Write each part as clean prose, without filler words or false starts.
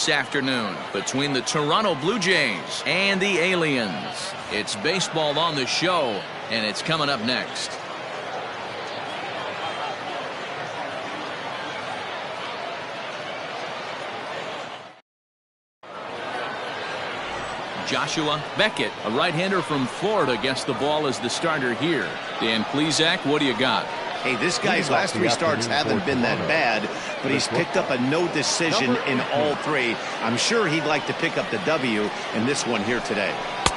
this afternoon between the Toronto Blue Jays and the Aliens. It's baseball on the show, and it's coming up next. Joshua Beckett, a right-hander from Florida, gets the ball as the starter here. Dan Plesac, what do you got? Hey, this guy's last 3 starts haven't been that bad, but he's picked up a no decision in all 3. I'm sure he'd like to pick up the W in this one here today.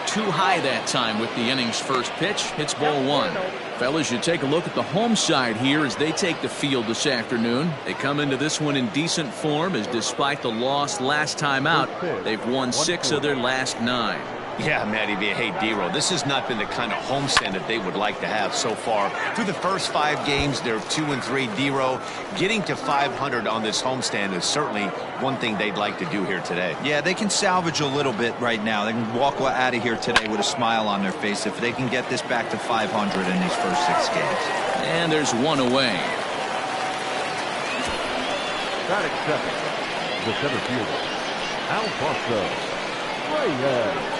Too high that time with the inning's first pitch. It's ball 1. Fellas, you take a look at the home side here as they take the field this afternoon. They come into this one in decent form, as despite the loss last time out, they've won 6 of their last 9. Yeah, Matty B. Hey, D-Roll, this has not been the kind of homestand that they would like to have so far. Through the first 5 games, they're 2-3. D-Roll, getting to 500 on this homestand is certainly one thing they'd like to do here today. Yeah, they can salvage a little bit right now. They can walk out of here today with a smile on their face if they can get this back to 500 in these first 6 games. And there's one away. Batting second, the center fielder, Alfonso Reyes.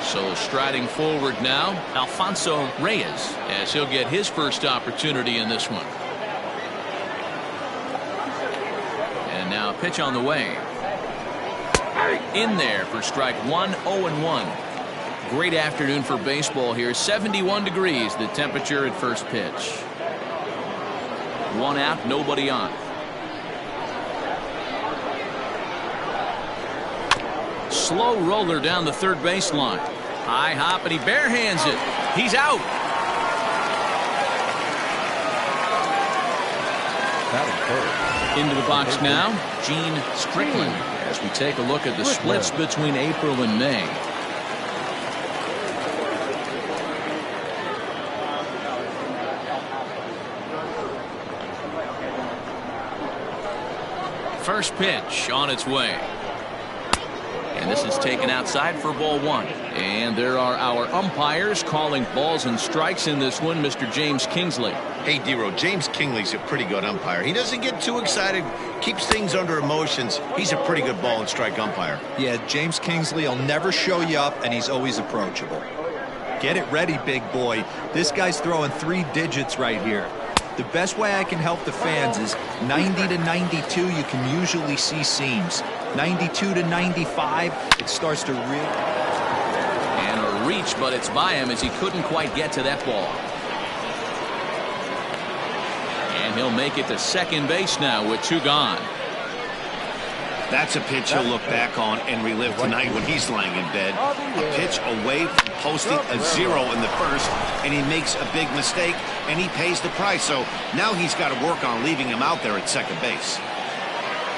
So striding forward now, Alfonso Reyes, as he'll get his first opportunity in this one. And now a pitch on the way. In there for strike 1, 0-1. Great afternoon for baseball here. 71 degrees the temperature at first pitch. 1 out, nobody on. Slow roller down the third baseline. High hop, and he barehands it. He's out. Into the box now, Gene Strickland, as we take a look at the splits between April and May. First pitch on its way. And this is taken outside for ball 1. And there are our umpires calling balls and strikes in this one, Mr. James Kingsley. Hey, D-Roll, James Kingsley's a pretty good umpire. He doesn't get too excited, keeps things under emotions. He's a pretty good ball and strike umpire. Yeah, James Kingsley will never show you up, and he's always approachable. Get it ready, big boy. This guy's throwing 3 digits right here. The best way I can help the fans is 90 to 92, you can usually see seams. 92 to 95, it starts to really... And a reach, but it's by him as he couldn't quite get to that ball. And he'll make it to second base now with 2 gone. That's a pitch he'll look back on and relive tonight when he's lying in bed. A pitch away from posting a 0 in the first, and he makes a big mistake, and he pays the price. So now he's got to work on leaving him out there at second base.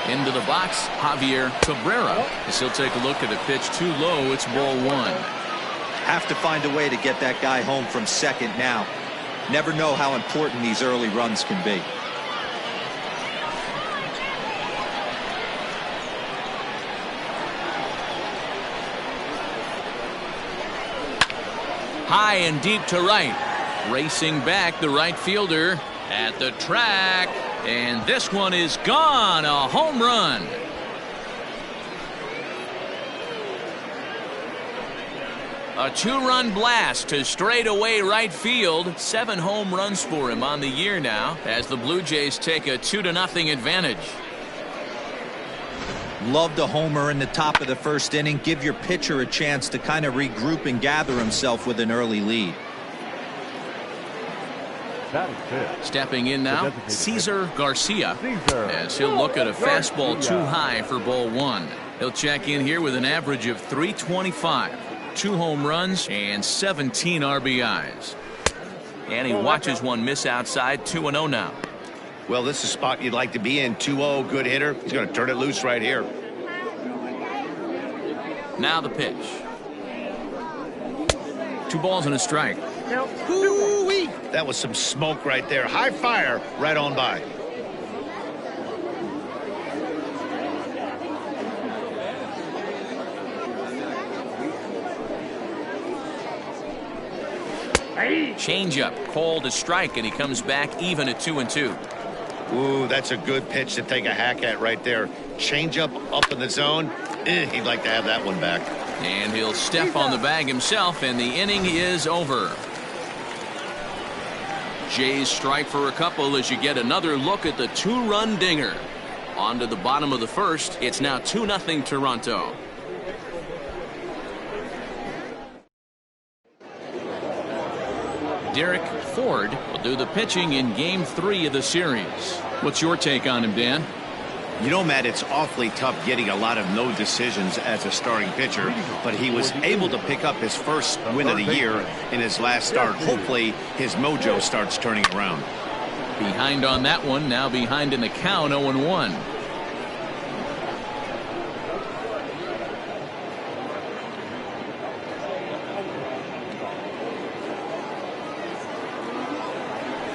Into the box, Javier Cabrera, as he'll take a look at a pitch too low. It's ball 1. Have to find a way to get that guy home from second now. Never know how important these early runs can be. High and deep to right. Racing back, the right fielder at the track. And this one is gone. A home run. A 2-run blast to straightaway right field. 7 home runs for him on the year now, as the Blue Jays take a 2-0 advantage. Loved a homer in the top of the first inning. Give your pitcher a chance to kind of regroup and gather himself with an early lead. Stepping in now, Cesar Garcia, as he'll look at a fastball too high for ball 1. He'll check in here with an average of .325, 2 home runs, and 17 RBIs. And he watches one miss outside. 2-0 now. Well, this is a spot you'd like to be in. 2-0, good hitter. He's going to turn it loose right here. Now the pitch. 2 balls and a strike. Ooh-wee. That was some smoke right there. High fire right on by. Changeup called a strike, and he comes back even at 2-2. Ooh, that's a good pitch to take a hack at right there. changeup up in the zone. He'd like to have that one back. And he'll step on the bag himself, and the inning is over. Jays strike for a couple as you get another look at the two-run dinger. On to the bottom of the first. It's now 2-0 Toronto. Derek Ford will do the pitching in Game 3 of the series. What's your take on him, Dan? You know, Matt, it's awfully tough getting a lot of no decisions as a starting pitcher, but he was able to pick up his first win of the year in his last start. Hopefully, his mojo starts turning around. Behind on that one, now behind in the count, 0-1.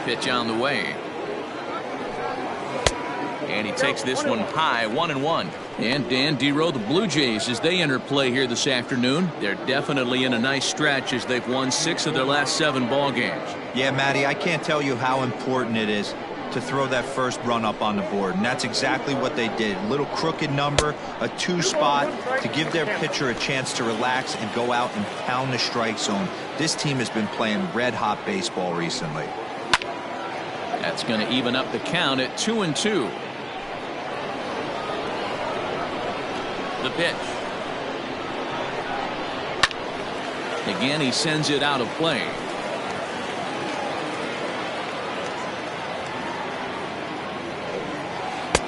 Pitch on the way. And he takes this one high, 1-1. And Dan Dero, the Blue Jays, as they enter play here this afternoon, they're definitely in a nice stretch as they've won 6 of their last 7 ball games. Yeah, Matty, I can't tell you how important it is to throw that first run up on the board, and that's exactly what they did. A little crooked number, a 2 spot to give their pitcher a chance to relax and go out and pound the strike zone. This team has been playing red-hot baseball recently. That's going to even up the count at 2-2. The pitch. Again, he sends it out of play.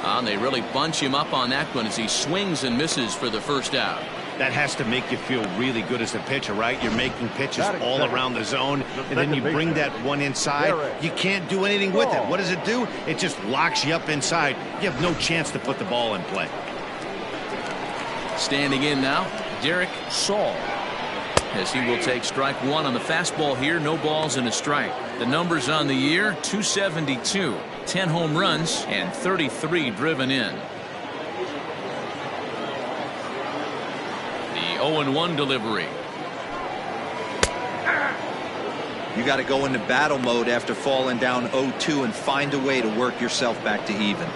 And they really bunch him up on that one as he swings and misses for the first out. That has to make you feel really good as a pitcher, right? You're making pitches all around the zone, and then you bring that one inside. You can't do anything with it. What does it do? It just locks you up inside. You have no chance to put the ball in play. Standing in now, Derek Saul, as he will take strike 1 on the fastball here. No balls and a strike. The numbers on the year, 272, 10 home runs, and 33 driven in. The 0-1 delivery. You got to go into battle mode after falling down 0-2 and find a way to work yourself back to even.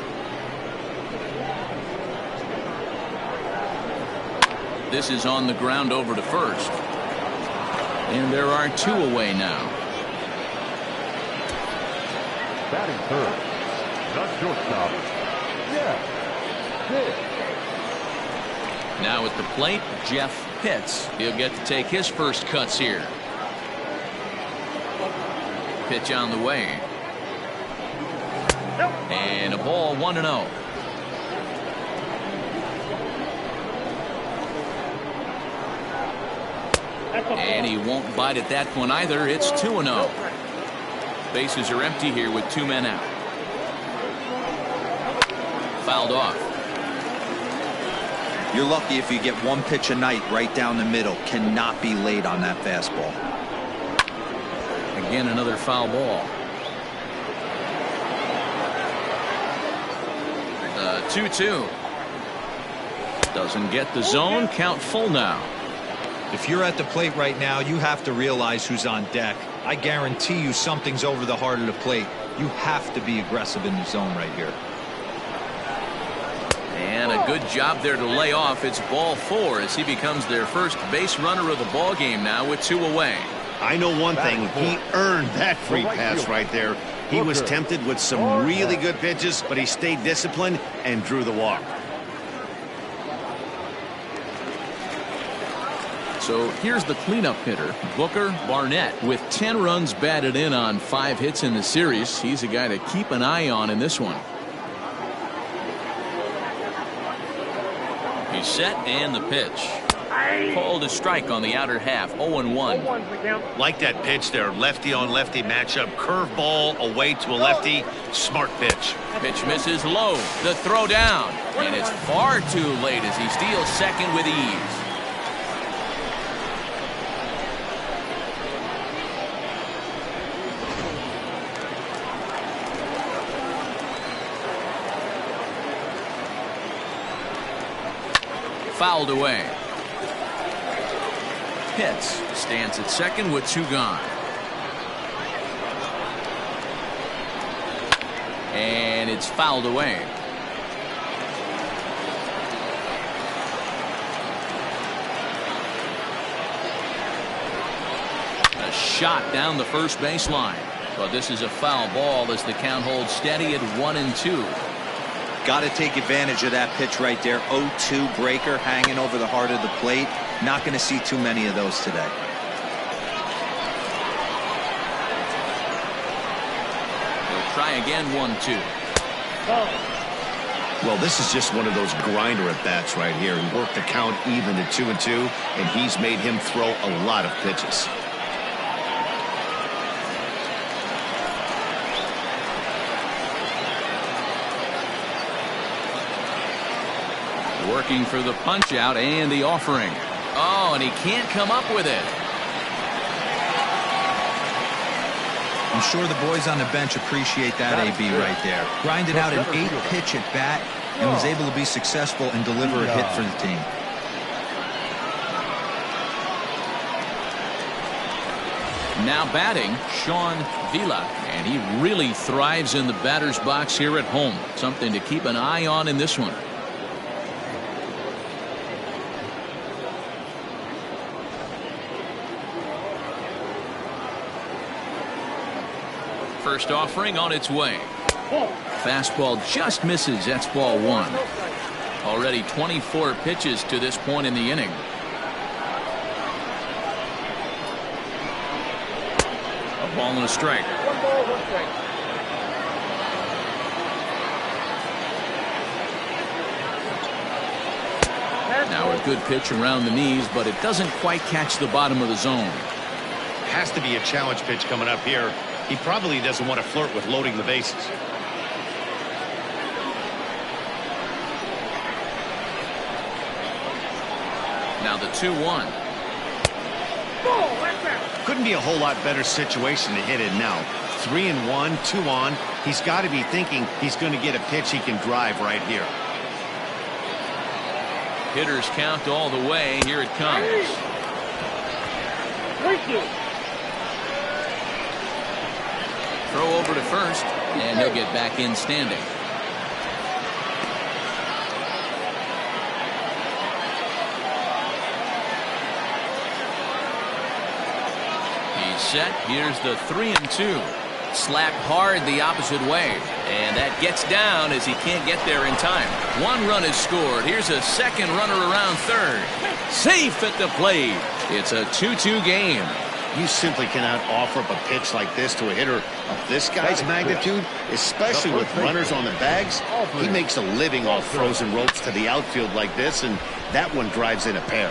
This is on the ground over to first. And there are 2 away now. Batting third, the shortstop, Jeff. Now at the plate, Jeff Pitts. He'll get to take his first cuts here. Pitch on the way. And a ball, 1-0. And he won't bite at that one either. It's 2-0. Bases are empty here with 2 men out. Fouled off. You're lucky if you get 1 pitch a night right down the middle. Cannot be late on that fastball. Again, another foul ball. 2-2. Doesn't get the zone. Count full now. If you're at the plate right now, you have to realize who's on deck. I guarantee you something's over the heart of the plate. You have to be aggressive in the zone right here. And a good job there to lay off. It's ball 4 as he becomes their first base runner of the ball game now with 2 away. I know one thing. He earned that free pass right there. He was tempted with some really good pitches, but he stayed disciplined and drew the walk. So here's the cleanup hitter, Booker Barnett, with 10 runs batted in on 5 hits in the series. He's a guy to keep an eye on in this one. He's set, and the pitch. Called a strike on the outer half, 0-1. Like that pitch there, lefty on lefty matchup, curveball away to a lefty, smart pitch. Pitch misses low, the throw down, and it's far too late as he steals second with ease. Fouled away. Pitts stands at second with 2 gone. And it's fouled away. shot down the first baseline. But this is a foul ball as the count holds steady at 1-2. Got to take advantage of that pitch right there. 0-2 breaker hanging over the heart of the plate. Not going to see too many of those today. He'll try again. 1-2. Well, this is just one of those grinder at bats right here. He worked the count even to 2-2, and he's made him throw a lot of pitches. Working for the punch out and the offering. Oh, and he can't come up with it. I'm sure the boys on the bench appreciate that, AB, right there. Grinded out an 8-pitch at bat and was able to be successful and deliver a hit for the team. Now batting, Sean Vila, and he really thrives in the batter's box here at home. Something to keep an eye on in this one. First offering on its way. Fastball just misses. That's ball one. Already 24 pitches to this point in the inning. A ball and a strike. Now a good pitch around the knees, but it doesn't quite catch the bottom of the zone. Has to be a challenge pitch coming up here. He probably doesn't want to flirt with loading the bases. Now the 2-1. Couldn't be a whole lot better situation to hit it now. 3-1, 2 on. He's got to be thinking he's going to get a pitch he can drive right here. Hitters count all the way. Here it comes. Thank you. Throw over to first, and he'll get back in standing. He's set. Here's the 3-2. Slapped hard the opposite way, and that gets down as he can't get there in time. One run is scored. Here's a second runner around third. Safe at the plate. It's a 2-2 game. You simply cannot offer up a pitch like this to a hitter of this guy's magnitude, especially with runners on the bags. He makes a living off frozen ropes to the outfield like this, and that one drives in a pair.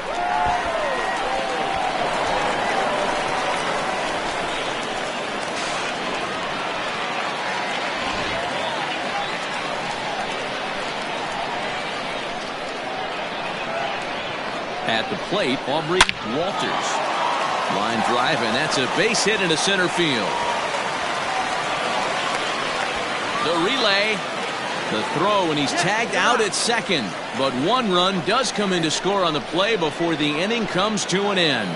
At the plate, Aubrey Walters. Line drive, and that's a base hit into center field. The relay, the throw, and he's tagged out at second. But one run does come in to score on the play before the inning comes to an end.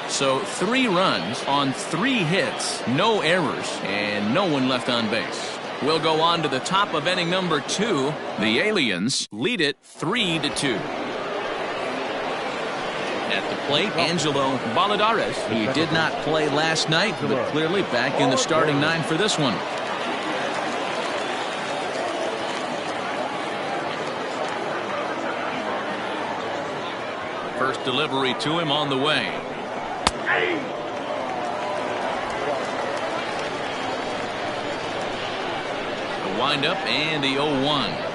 So 3 runs on 3 hits, no errors, and no one left on base. We'll go on to the top of inning number 2. The Aliens lead it 3-2. At the plate, Angelo Valladares. He did not play last night, but clearly back in the starting 9 for this one. First delivery to him on the way. The windup and the 0-1.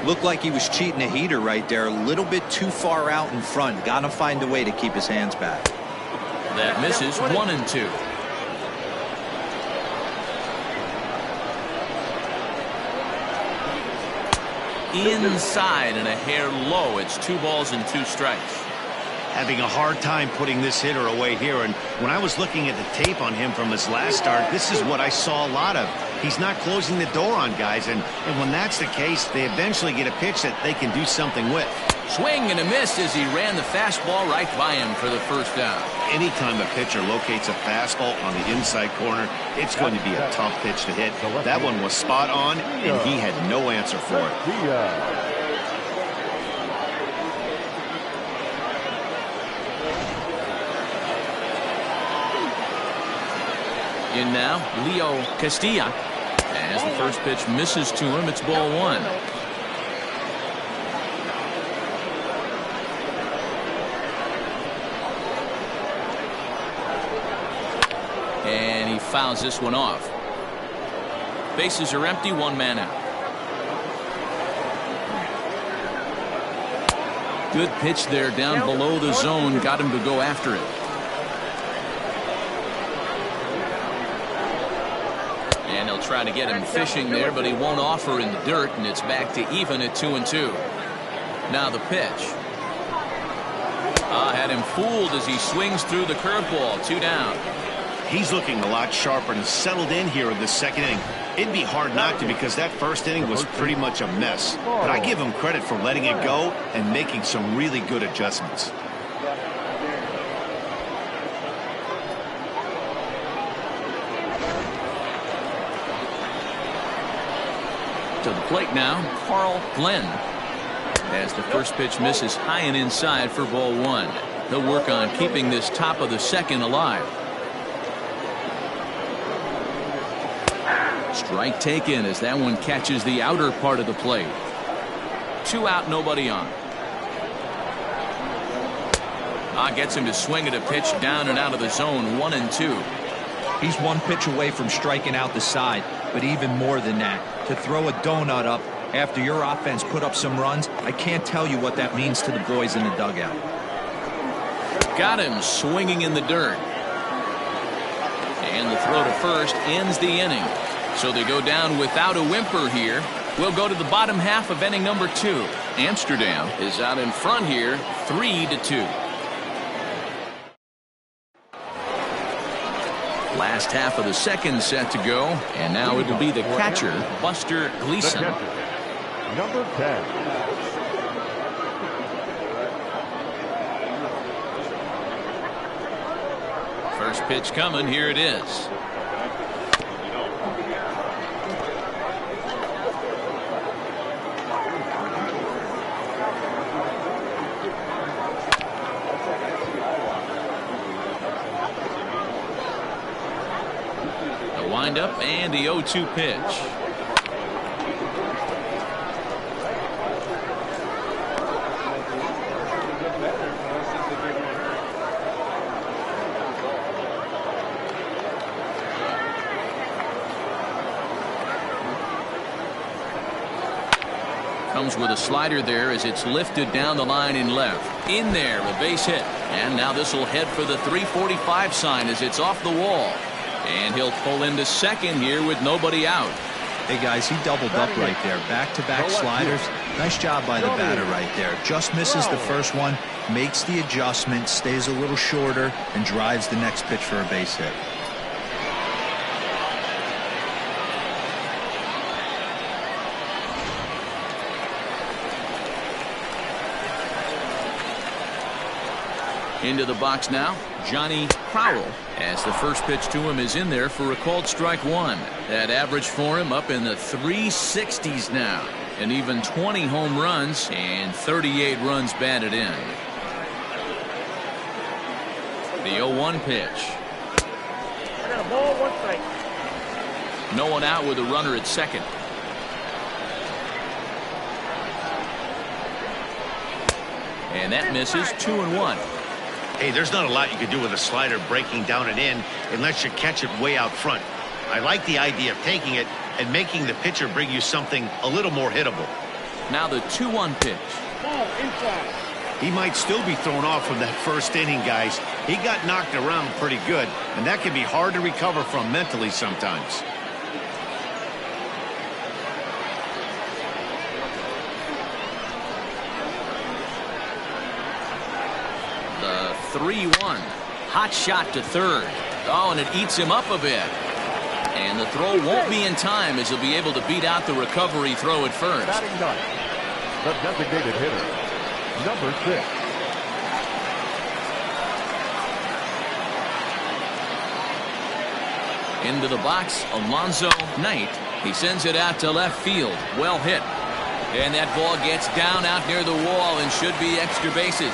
Looked like he was cheating a heater right there. A little bit too far out in front. Got to find a way to keep his hands back. That misses. 1-2. Inside and a hair low. It's 2 balls and 2 strikes. Having a hard time putting this hitter away here, and when I was looking at the tape on him from his last start, this is what I saw a lot of. He's not closing the door on guys, and when that's the case, they eventually get a pitch that they can do something with. Swing and a miss as he ran the fastball right by him for the first down. Anytime a pitcher locates a fastball on the inside corner, it's going to be a tough pitch to hit. That one was spot on, and he had no answer for it. In now, Leo Castilla. As the first pitch misses to him, it's ball one. And he fouls this one off. Bases are empty, one man out. Good pitch there down below the zone, got him to go after it. And they'll try to get him fishing there, but he won't offer in the dirt, and it's back to even at 2-2. Now the pitch. Had him fooled as he swings through the curveball. 2 down. He's looking a lot sharper and settled in here in the second inning. It'd be hard not to, because that first inning was pretty much a mess. But I give him credit for letting it go and making some really good adjustments. To the plate now, Carl Glenn. As the first pitch misses high and inside for ball one. He'll work on keeping this top of the second alive. Strike taken as that one catches the outer part of the plate. 2 out, nobody on. Gets him to swing at a pitch down and out of the zone. 1-2. He's one pitch away from striking out the side, but even more than that, to throw a donut up after your offense put up some runs, I can't tell you what that means to the boys in the dugout. Got him swinging in the dirt. And the throw to first ends the inning. So they go down without a whimper here. We'll go to the bottom half of inning number 2. Amsterdam is out in front here, 3-2. Last half of the second set to go, and now it'll be the catcher, Buster Gleason. Number 10. First pitch coming, here it is. Up and the 0-2 pitch. Comes with a slider there as it's lifted down the line in left. In there, a base hit. And now this will head for the 345 sign as it's off the wall. And he'll pull into second here with nobody out. Hey, guys, he doubled up right there. Back-to-back sliders. Nice job by the batter right there. Just misses the first one, makes the adjustment, stays a little shorter, and drives the next pitch for a base hit. Into the box now, Johnny Crowell, as the first pitch to him is in there for a called strike one. That average for him up in the 360s now, and even 20 home runs and 38 runs batted in. The 0-1 pitch. I got a ball, 1 strike. No one out with a runner at second. And that misses. 2-1. Hey, there's not a lot you can do with a slider breaking down and in unless you catch it way out front. I like the idea of taking it and making the pitcher bring you something a little more hittable. Now the 2-1 pitch. Ball inside. He might still be thrown off from that first inning, guys. He got knocked around pretty good, and that can be hard to recover from mentally sometimes. The 3-1. Hot shot to third. Oh, and it eats him up a bit. And the throw won't be in time as he'll be able to beat out the recovery throw at first. Batting ninth, the designated hitter, number 6. Into the box, Alonzo Knight. He sends it out to left field. Well hit. And that ball gets down out near the wall and should be extra bases.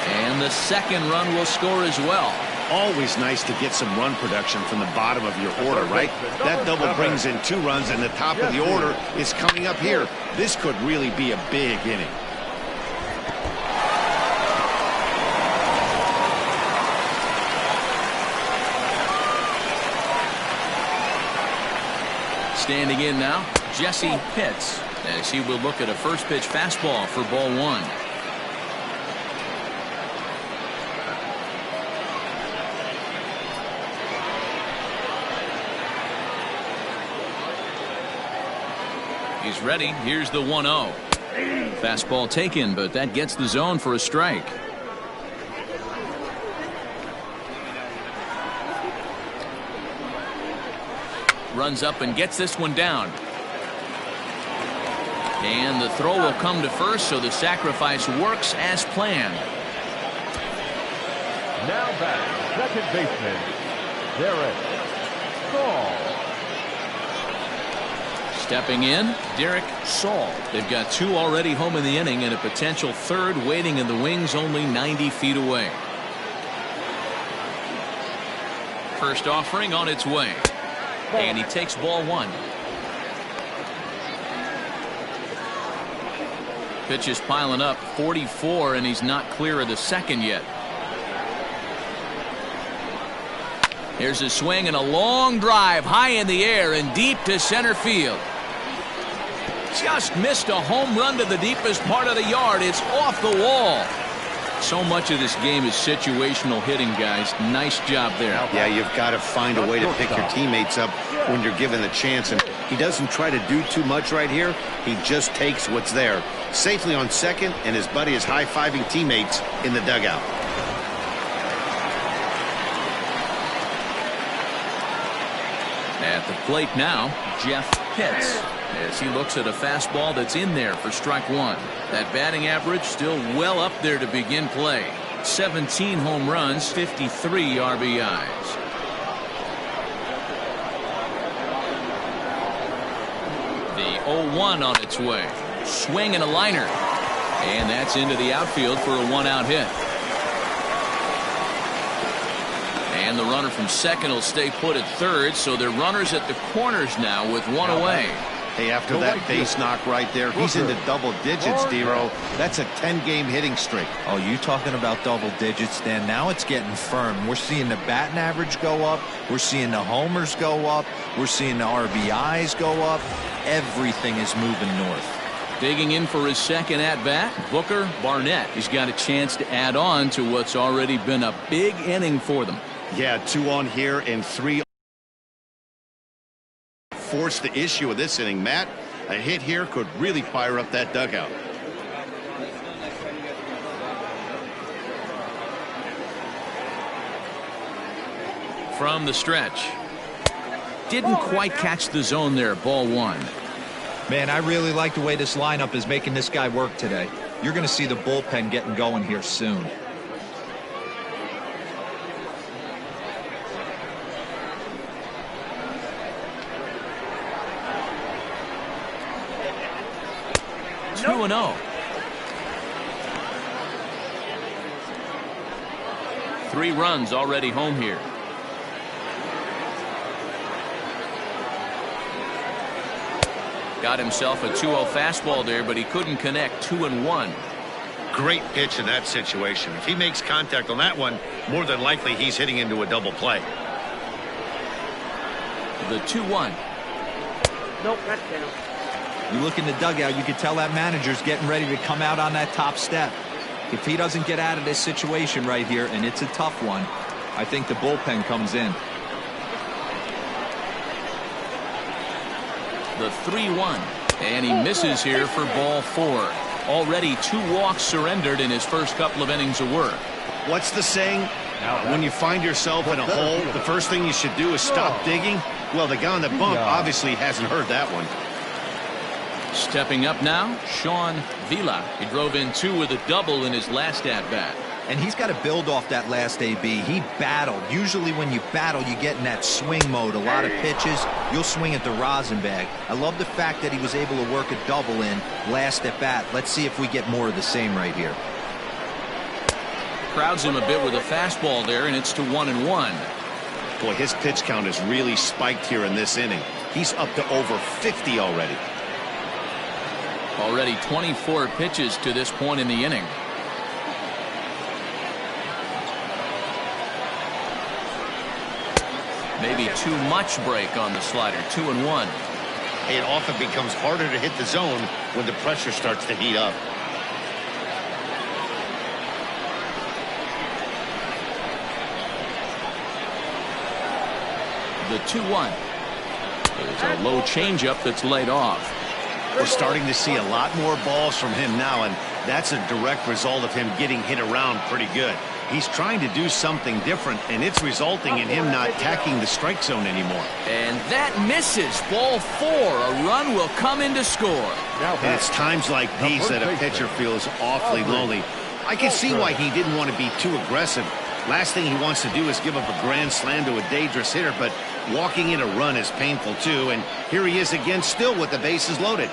And the second run will score as well. Always nice to get some run production from the bottom of your order, right? That double brings in 2 runs, and the top of the order is coming up here. This could really be a big inning. Standing in now, Jesse Pitts, as he will look at a first pitch fastball for ball 1. He's ready. Here's the 1-0. Fastball taken, but that gets the zone for a strike. Runs up and gets this one down. And the throw will come to first, so the sacrifice works as planned. Now back, second baseman, Derek Saul. Stepping in, Derek Saul. They've got 2 already home in the inning and a potential 3rd waiting in the wings only 90 feet away. First offering on its way. And he takes ball 1. Pitch is piling up, 44, and he's not clear of the second yet. Here's a swing and a long drive high in the air and deep to center field. Just missed a home run to the deepest part of the yard. It's off the wall. So much of this game is situational hitting, guys. Nice job there. Yeah, you've got to find a way to pick your teammates up when you're given the chance. And he doesn't try to do too much right here. He just takes what's there. Safely on second, and his buddy is high-fiving teammates in the dugout. At the plate now, Jeff Pitts, as he looks at a fastball that's in there for strike 1. That batting average still well up there to begin play. 17 home runs, 53 RBIs. The 0-1 on its way. Swing and a liner. And that's into the outfield for a 1-out hit. And the runner from second will stay put at third, so they're runners at the corners now with 1 away. Hey, after that base knock right there, he's into double digits, D-Row. That's a 10-game hitting streak. Oh, you talking about double digits, Dan? Now it's getting firm. We're seeing the batting average go up. We're seeing the homers go up. We're seeing the RBIs go up. Everything is moving north. Digging in for his second at-bat, Booker Barnett. He's got a chance to add on to what's already been a big inning for them. Yeah, 2 on here and 3 force the issue of this inning, Matt. A hit here could really fire up that dugout. From the stretch. Didn't quite catch the zone there, ball 1. Man, I really like the way this lineup is making this guy work today. You're going to see the bullpen getting going here soon. Nope. 2-0. 3 runs already home here. Got himself a 2-0 fastball there, but he couldn't connect. 2-1. Great pitch in that situation. If he makes contact on that one, more than likely he's hitting into a double play. The 2-1. Nope, that's down. You look in the dugout, you can tell that manager's getting ready to come out on that top step. If he doesn't get out of this situation right here, and it's a tough one, I think the bullpen comes in. The 3-1. And he misses here for ball 4. Already 2 walks surrendered in his first couple of innings of work. What's the saying? When you find yourself in a hole, the first thing you should do is stop digging. Well, the guy on the bump obviously hasn't heard that one. Stepping up now, Sean Vila. He drove in 2 with a double in his last at-bat. And he's got to build off that last AB. He battled. Usually when you battle, you get in that swing mode. A lot of pitches, you'll swing at the rosin bag. I love the fact that he was able to work a double in last at bat. Let's see if we get more of the same right here. crowds him a bit with a fastball there, and it's to 1-1. Boy, his pitch count has really spiked here in this inning. He's up to over 50 already. Already 24 pitches to this point in the inning. Maybe too much break on the slider. 2-1. It often becomes harder to hit the zone when the pressure starts to heat up. The 2-1. There's a low changeup that's laid off. We're starting to see a lot more balls from him now, and that's a direct result of him getting hit around pretty good. He's trying to do something different, and it's resulting in him not attacking the strike zone anymore. And that misses. Ball 4. A run will come in to score. And it's times like these that a pitcher feels awfully lonely. I can see why he didn't want to be too aggressive. Last thing he wants to do is give up a grand slam to a dangerous hitter, but walking in a run is painful too, and here he is again still with the bases loaded.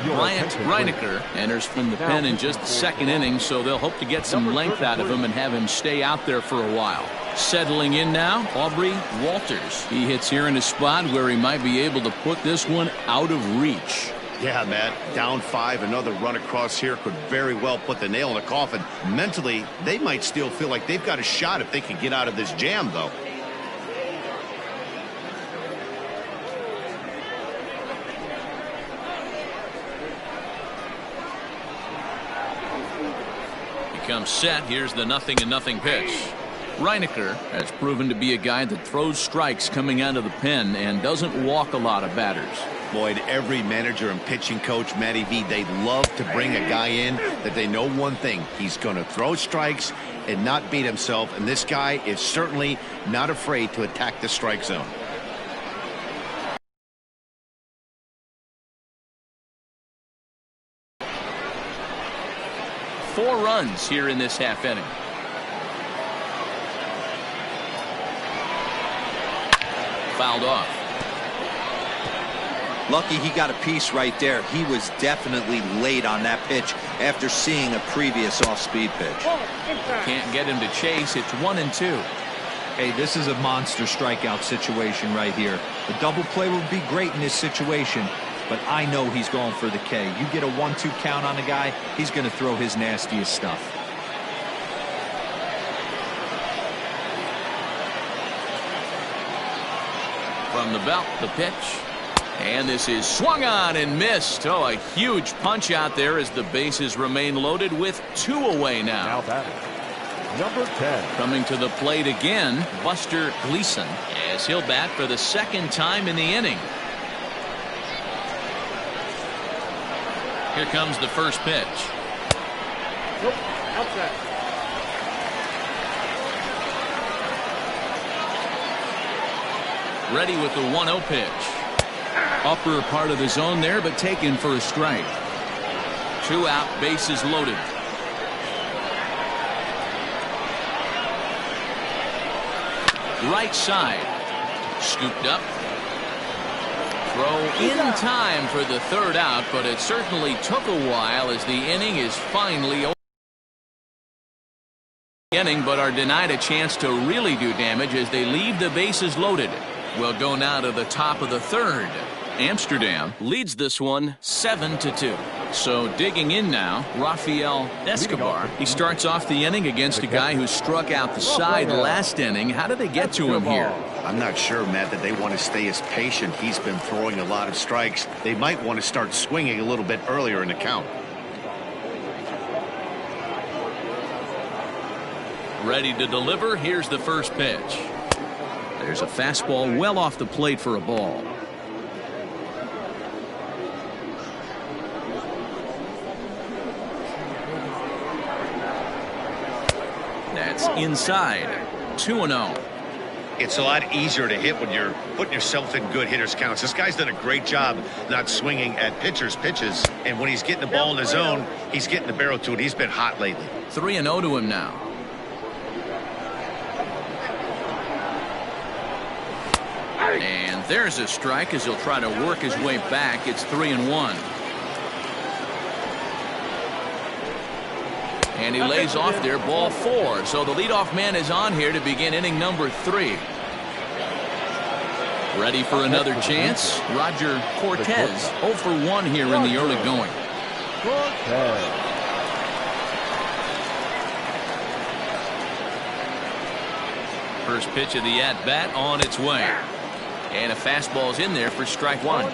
Bryant Reinecker enters from the pen in just the second inning, so they'll hope to get some length out of him and have him stay out there for a while. Settling in now, Aubrey Walters. He hits here in a spot where he might be able to put this one out of reach. Yeah, Matt, down 5, another run across here could very well put the nail in the coffin. Mentally, they might still feel like they've got a shot if they can get out of this jam, though. Comes set. Here's the 0-0 pitch. Reinecker has proven to be a guy that throws strikes coming out of the pen and doesn't walk a lot of batters. Boyd, every manager and pitching coach, Matty V, they love to bring a guy in that they know one thing. He's going to throw strikes and not beat himself, and this guy is certainly not afraid to attack the strike zone. Four runs here in this half inning. Fouled off. Lucky he got a piece right there. He was definitely late on that pitch after seeing a previous off-speed pitch. Can't get him to chase. It's 1-2. Hey, this is a monster strikeout situation right here. The double play would be great in this situation, but I know he's going for the K. You get a 1-2 count on a guy, he's going to throw his nastiest stuff. From the belt, the pitch. And this is swung on and missed. Oh, a huge punch out there as the bases remain loaded with 2 away now. Now batting, number 10. Coming to the plate again, Buster Gleason, as he'll bat for the second time in the inning. Here comes the first pitch. Nope, outside. Ready with the 1-0 pitch. Upper part of the zone there, but taken for a strike. 2 out, bases loaded. Right side. Scooped up. Throw in time for the 3rd out, but it certainly took a while as the inning is finally over. But are denied a chance to really do damage as they leave the bases loaded. We'll go now to the top of the 3rd. Amsterdam leads this one 7-2. So digging in now, Rafael Escobar. He starts off the inning against a guy who struck out the side last inning. How did they get to him here? I'm not sure, Matt, that they want to stay as patient. He's been throwing a lot of strikes. They might want to start swinging a little bit earlier in the count. Ready to deliver. Here's the first pitch. There's a fastball well off the plate for a ball. That's inside. 2-0. It's a lot easier to hit when you're putting yourself in good hitters' counts. This guy's done a great job not swinging at pitchers' pitches, and when he's getting the ball in the zone, he's getting the barrel to it. He's been hot lately. 3-0 to him now. And there's a strike as he'll try to work his way back. It's 3-1. And he lays off there, ball 4. So the leadoff man is on here to begin inning number 3. Ready for another chance. Roger Cortez 0 for 1 here in the early going. First pitch of the at-bat on its way. And a fastball's in there for strike 1.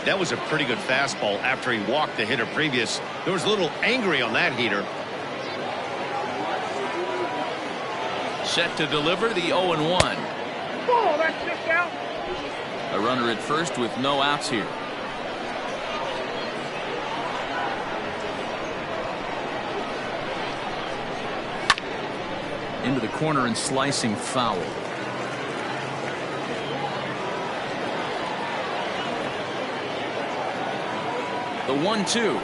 That was a pretty good fastball after he walked the hitter previous. There was a little angry on that heater. Set to deliver the 0-1. Oh, that's just out. A runner at first with no outs here. Into the corner and slicing foul. The 1-2.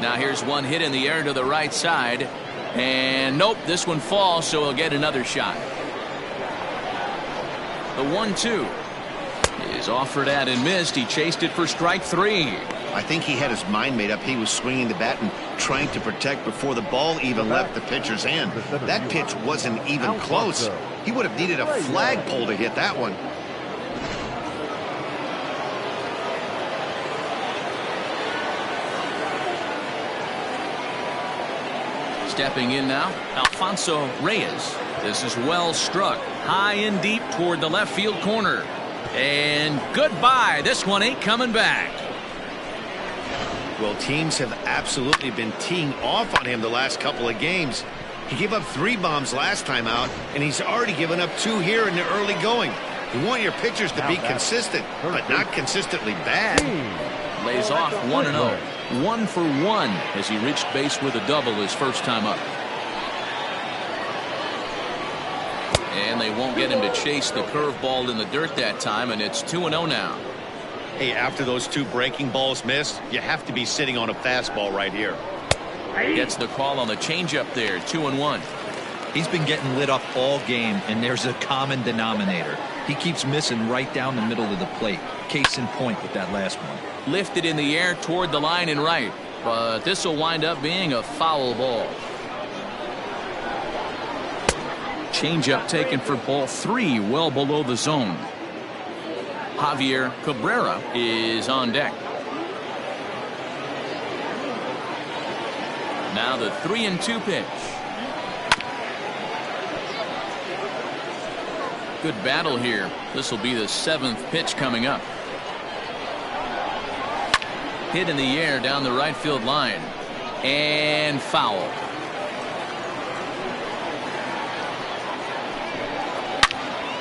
Now here's one hit in the air to the right side. And nope, this one falls, so he'll get another shot. The 1-2 is offered at and missed. He chased it for strike 3. I think he had his mind made up. He was swinging the bat and trying to protect before the ball even left the pitcher's hand. That pitch wasn't even close. He would have needed a flagpole to hit that one. Stepping in now, Alfonso Reyes. This is well struck, high and deep toward the left field corner. And goodbye. This one ain't coming back. Well, teams have absolutely been teeing off on him the last couple of games. He gave up 3 bombs last time out, and he's already given up 2 here in the early going. You want your pitchers to be consistent, but not consistently bad. Lays off 1-0. 1 for 1 as he reached base with a double his first time up. And they won't get him to chase the curveball in the dirt that time, and it's 2-0 now. Hey, after those 2 breaking balls missed, you have to be sitting on a fastball right here. Gets the call on the changeup there, 2-1. He's been getting lit up all game, and there's a common denominator. He keeps missing right down the middle of the plate. Case in point with that last one. Lifted in the air toward the line and right, but this will wind up being a foul ball. Changeup taken for ball 3, well below the zone. Javier Cabrera is on deck. Now the 3-2 pitch. Good battle here. This will be the 7th pitch coming up. Hit in the air down the right field line. And foul.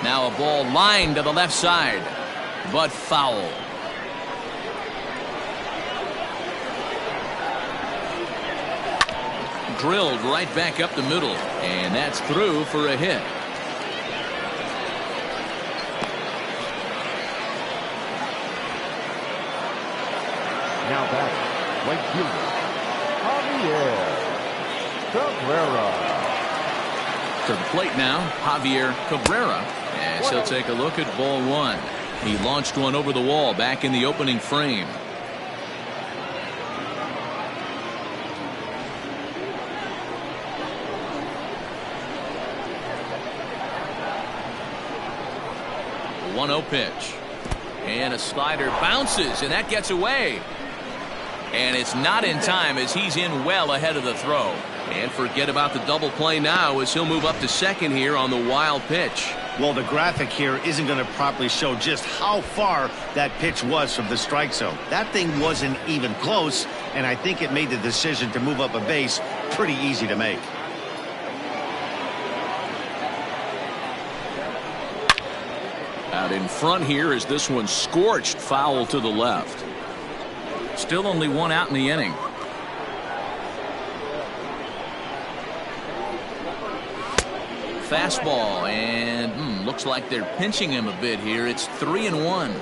Now a ball lined to the left side, but foul. Drilled right back up the middle, and that's through for a hit. Now back, right fielder, Javier Cabrera. To the plate now, Javier Cabrera, as he'll take a look at ball 1. He launched one over the wall back in the opening frame. The 1-0 pitch. And a slider bounces, and that gets away. And it's not in time as he's in well ahead of the throw. And forget about the double play now as he'll move up to second here on the wild pitch. Well, the graphic here isn't going to properly show just how far that pitch was from the strike zone. That thing wasn't even close, and I think it made the decision to move up a base pretty easy to make. Out in front here is this one scorched foul to the left. Still only 1 out in the inning. Fastball, and looks like they're pinching him a bit here. It's 3-1.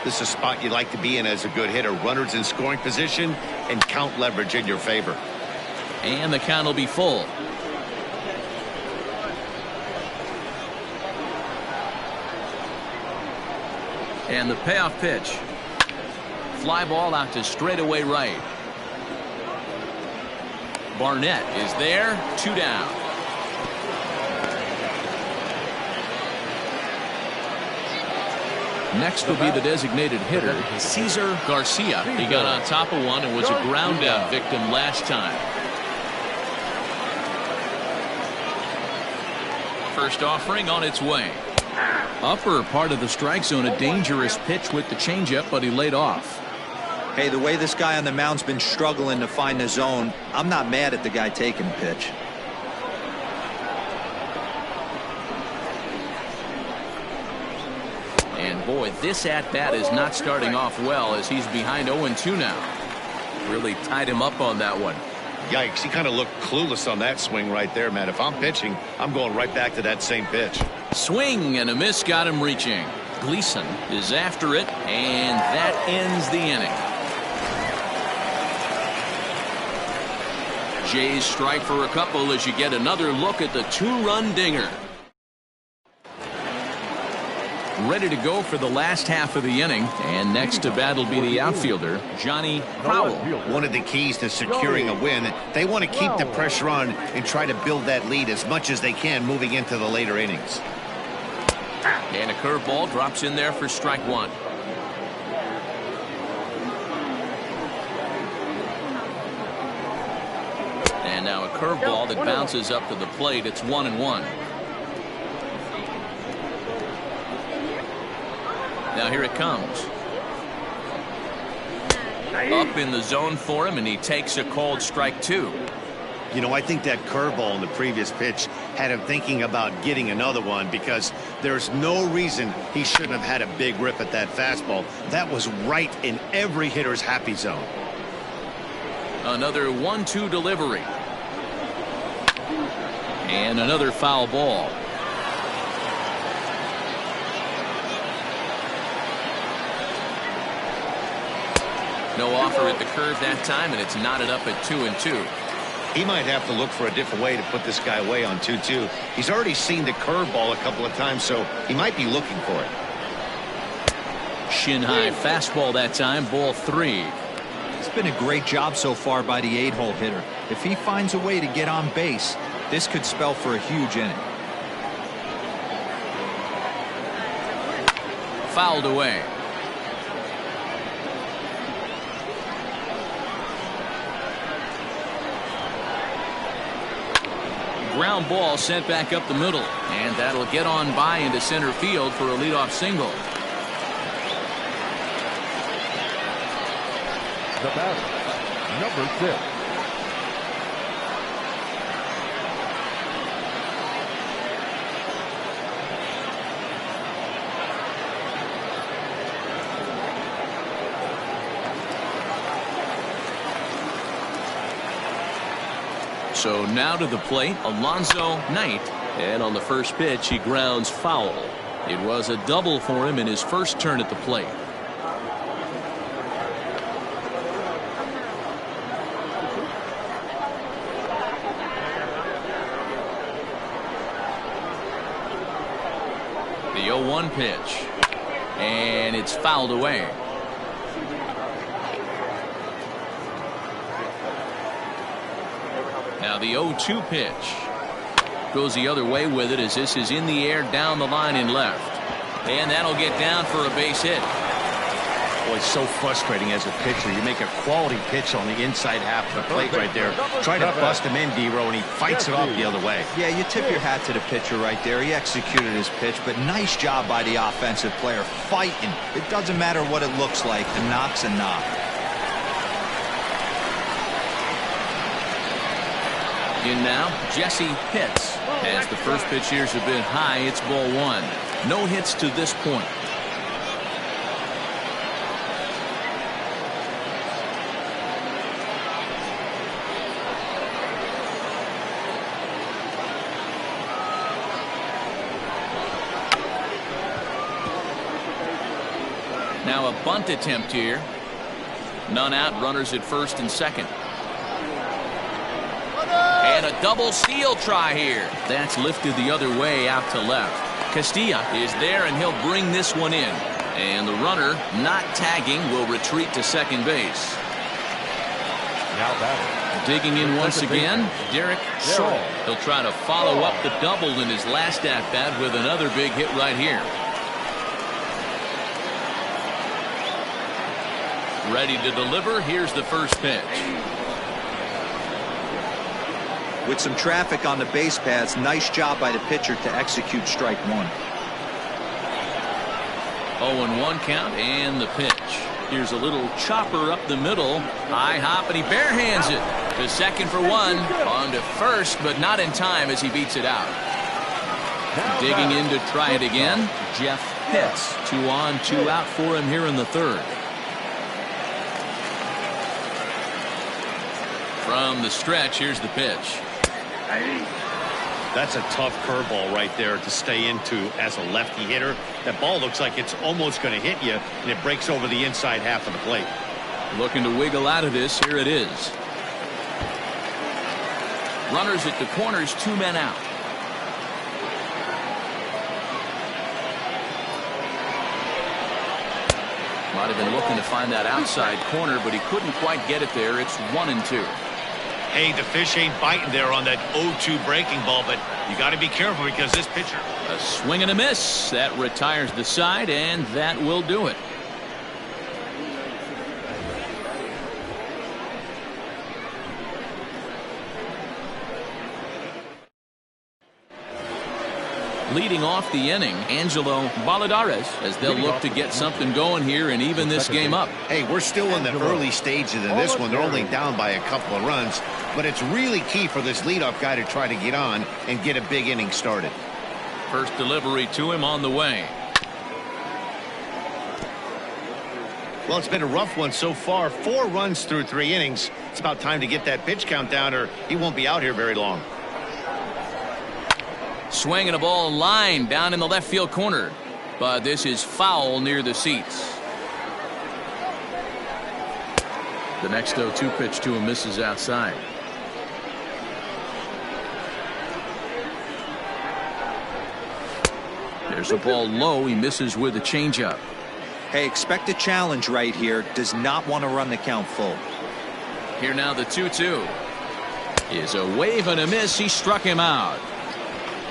This is a spot you like to be in as a good hitter. Runners in scoring position and count leverage in your favor. And the count will be full. And the payoff pitch. Fly ball out to straightaway right. Barnett is there. 2 down. Next will be the designated hitter, Cesar Garcia. He got on top of one and was a ground out victim last time. First offering on its way. Upper part of the strike zone, a dangerous pitch with the changeup, but he laid off. Hey, the way this guy on the mound's been struggling to find the zone, I'm not mad at the guy taking the pitch. And boy, this at-bat is not starting off well as he's behind 0-2 now. Really tied him up on that one. Yikes, he kind of looked clueless on that swing right there, man. If I'm pitching, I'm going right back to that same pitch. Swing and a miss got him reaching. Gleason is after it, and that ends the inning. Jays strike for a couple as you get another look at the 2-run dinger. Ready to go for the last half of the inning, and next to bat will be the outfielder, Johnny Powell. One of the keys to securing a win, they want to keep the pressure on and try to build that lead as much as they can moving into the later innings. And a curveball drops in there for strike one. And now a curveball that bounces up to the plate. It's 1-1. Now here it comes. Up in the zone for him, and he takes a called strike 2. You know, I think that curveball in the previous pitch had him thinking about getting another one, because there's no reason he shouldn't have had a big rip at that fastball. That was right in every hitter's happy zone. Another 1-2 delivery. And another foul ball. No offer at the curve that time, and it's knotted up at 2-2. He might have to look for a different way to put this guy away on 2-2. He's already seen the curveball a couple of times, so he might be looking for it. Shin high fastball that time, ball 3. It's been a great job so far by the 8-hole hitter. If he finds a way to get on base, this could spell for a huge inning. Fouled away. Ground ball sent back up the middle, and that'll get on by into center field for a leadoff single. The batter, number 6. So now to the plate, Alonzo Knight, and on the first pitch he grounds foul. It was a double for him in his first turn at the plate. The 0-1 pitch, and it's fouled away. Now the 0-2 pitch goes the other way with it as this is in the air down the line in left, and that'll get down for a base hit. Boy, it's so frustrating as a pitcher. You make a quality pitch on the inside half of the plate right there. Try to bust him in, D-Row, and he fights it off the other way. Yeah, you tip your hat to the pitcher right there. He executed his pitch, but nice job by the offensive player fighting. It doesn't matter what it looks like. A knock's a knock. In now, Jesse Pitts. As the first pitch here's a bit high, it's ball 1. No hits to this point. Now a bunt attempt here. None out, runners at first and second. And a double steal try here. That's lifted the other way out to left. Castilla is there, and he'll bring this one in. And the runner, not tagging, will retreat to second base. Now batting, Digging in once again, Derek Shaw. He'll try to follow up the double in his last at-bat with another big hit right here. Ready to deliver. Here's the first pitch. With some traffic on the base paths, nice job by the pitcher to execute strike one. 0-1 count and the pitch. Here's a little chopper up the middle. High hop, and he barehands it to second for one. On to first, but not in time as he beats it out. Digging in to try it again, Jeff Pitts. 2 on, 2 out for him here in the third. From the stretch, here's the pitch. That's a tough curveball right there to stay into as a lefty hitter. That ball looks like it's almost going to hit you, and it breaks over the inside half of the plate. Looking to wiggle out of this. Here it is. Runners at the corners, 2 men out. Might have been looking to find that outside corner, but he couldn't quite get it there. It's 1-2. Hey, the fish ain't biting there on that 0-2 breaking ball, but you got to be careful because this pitcher. A swing and a miss. That retires the side, and that will do it. Leading off the inning, Angelo Balladares, as they'll look to get something going here and even this game up. Hey, we're still in the early stages of this one. They're only down by a couple of runs, but it's really key for this leadoff guy to try to get on and get a big inning started. First delivery to him on the way. Well, it's been a rough one so far. 4 runs through 3 innings. It's about time to get that pitch count down, or he won't be out here very long. Swinging a ball line down in the left field corner, but this is foul near the seats. The next 0-2 pitch to him misses outside. There's a ball low. He misses with a changeup. Hey, expect a challenge right here. Does not want to run the count full. Here now the 2-2 is a wave and a miss. He struck him out.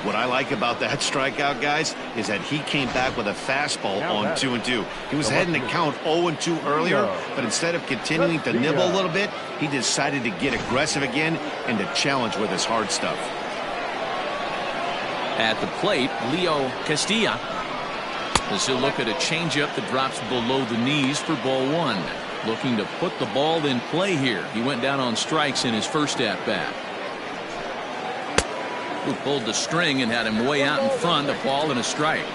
What I like about that strikeout, guys, is that he came back with a fastball on 2-2. He was heading to count 0-2 earlier, but instead of continuing to nibble a little bit, he decided to get aggressive again and to challenge with his hard stuff. At the plate, Leo Castilla. As he'll look at a changeup that drops below the knees for ball 1. Looking to put the ball in play here. He went down on strikes in his first at-bat. Who pulled the string and had him way out in front. A ball and a strike.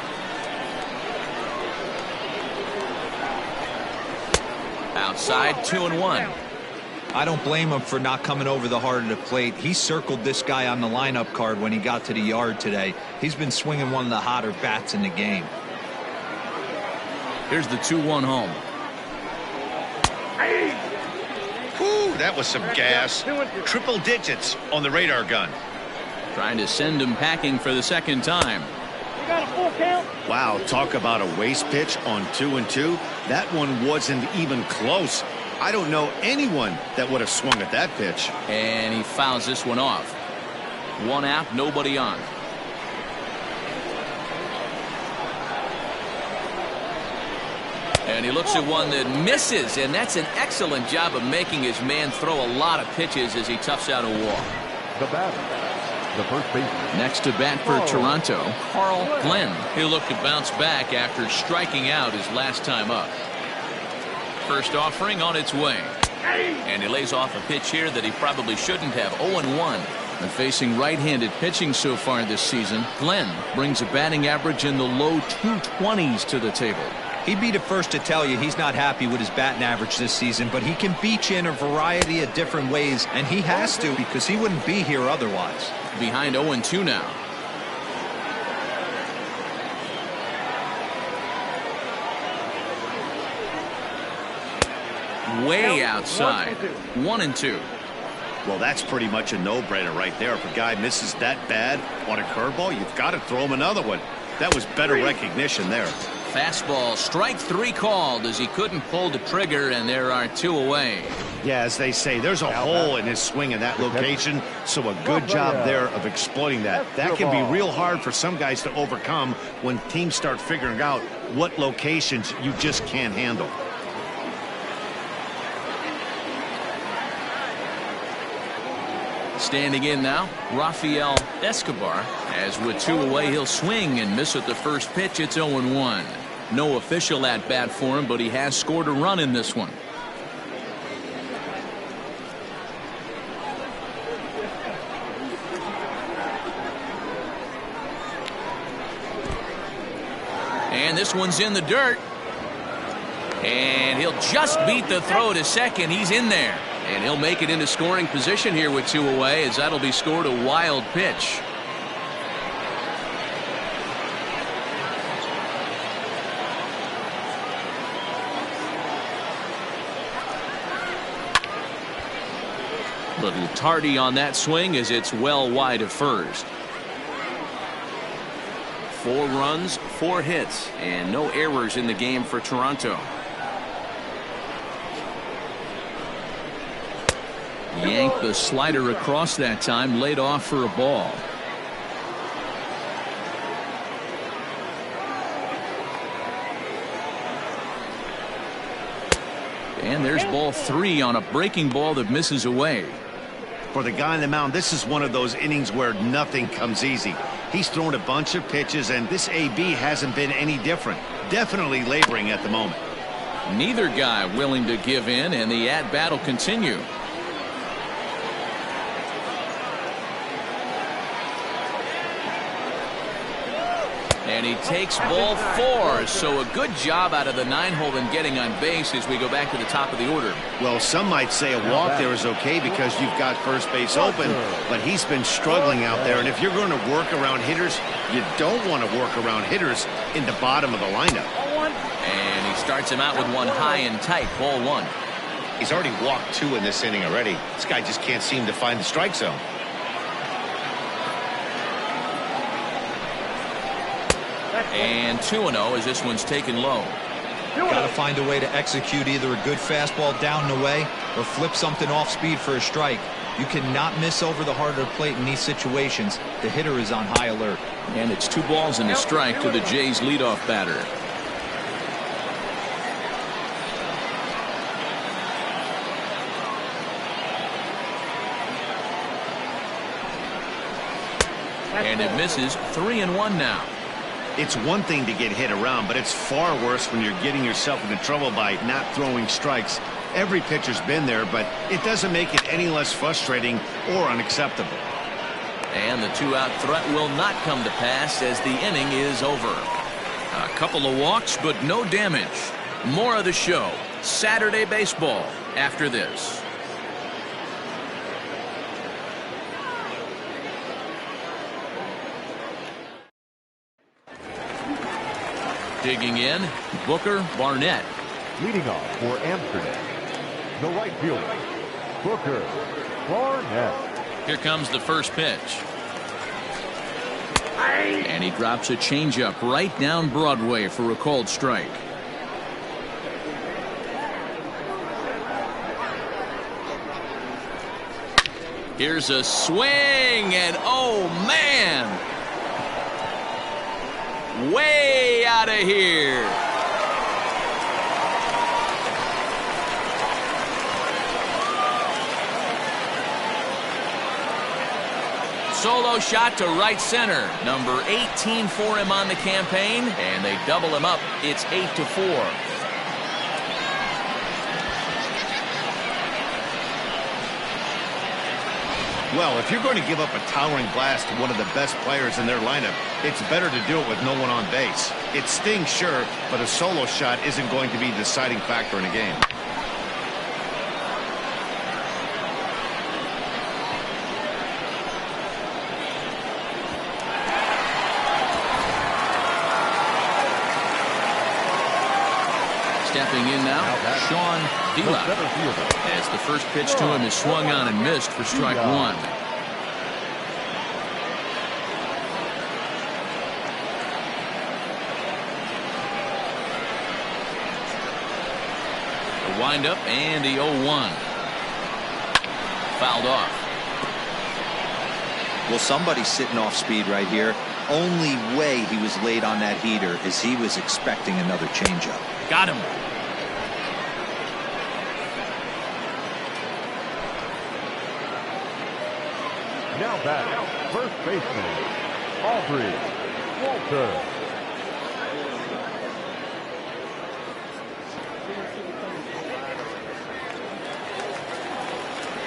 Outside, 2-1. I don't blame him for not coming over the heart of the plate. He circled this guy on the lineup card when he got to the yard today. He's been swinging one of the hotter bats in the game. Here's the 2-1 home. Whew, that was some gas. Triple digits on the radar gun. Trying to send him packing for the second time. You got a full count? Wow, talk about a waste pitch on 2-2. That one wasn't even close. I don't know anyone that would have swung at that pitch. And he fouls this one off. 1 out, nobody on. And he looks at one that misses, and that's an excellent job of making his man throw a lot of pitches as he toughs out a walk. The batter, the first baseman. Next to bat for Toronto, Carl Glenn. He'll look to bounce back after striking out his last time up. First offering on its way. And he lays off a pitch here that he probably shouldn't have. 0-1. And facing right-handed pitching so far this season, Glenn brings a batting average in the low 220s to the table. He'd be the first to tell you he's not happy with his batting average this season, but he can beat you in a variety of different ways, and he has to because he wouldn't be here otherwise. Behind 0-2 now. Way outside. 1-2. Well, that's pretty much a no-brainer right there. If a guy misses that bad on a curveball, you've got to throw him another one. That was better recognition there. Fastball, strike 3 called as he couldn't pull the trigger, and there are 2 away. Yeah, as they say, there's a hole in his swing in that location, so a good job there of exploiting that. That can be real hard for some guys to overcome when teams start figuring out what locations you just can't handle. Standing in now, Rafael Escobar, as with 2 away, he'll swing and miss at the first pitch. It's 0-1. No official at bat for him, but he has scored a run in this one. And this one's in the dirt. And he'll just beat the throw to second. He's in there. And he'll make it into scoring position here with 2 away, as that'll be scored a wild pitch. Little tardy on that swing as it's well wide of first. 4 runs, 4 hits, and no errors in the game for Toronto. Yanked the slider across that time, laid off for a ball. And there's ball 3 on a breaking ball that misses away. For the guy on the mound, this is one of those innings where nothing comes easy. He's thrown a bunch of pitches, and this AB hasn't been any different. Definitely laboring at the moment. Neither guy willing to give in, and the at-bat will continue. And he takes ball 4, so a good job out of the 9-hole in getting on base as we go back to the top of the order. Well, some might say a walk there is okay because you've got first base open, but he's been struggling out there, and if you're going to work around hitters, you don't want to work around hitters in the bottom of the lineup. And he starts him out with one high and tight, ball 1. He's already walked 2 in this inning already. This guy just can't seem to find the strike zone. And 2-0 as this one's taken low. Got to find a way to execute either a good fastball down and away or flip something off speed for a strike. You cannot miss over the harder plate in these situations. The hitter is on high alert. And it's 2 balls and a strike to the Jays leadoff batter. And it misses. 3-1 now. It's one thing to get hit around, but it's far worse when you're getting yourself into trouble by not throwing strikes. Every pitcher's been there, but it doesn't make it any less frustrating or unacceptable. And the 2-out threat will not come to pass as the inning is over. A couple of walks, but no damage. More of the show. Saturday baseball after this. Digging in, Booker Barnett. Leading off for Amsterdam, the right fielder, Booker Barnett. Here comes the first pitch. And he drops a changeup right down Broadway for a called strike. Here's a swing, and oh man! Way out of here. Solo shot to right center. Number 18 for him on the campaign, and they double him up. It's 8-4. Well, if you're going to give up a towering blast to one of the best players in their lineup, it's better to do it with no one on base. It stings, sure, but a solo shot isn't going to be the deciding factor in a game. Stepping in now, Sean Dila. As the first pitch to him is swung on and missed for strike 1. The windup and the 0-1. Fouled off. Well, somebody's sitting off speed right here. Only way he was late on that heater is he was expecting another changeup. Got him. Now back, first baseman, Aubrey Walter.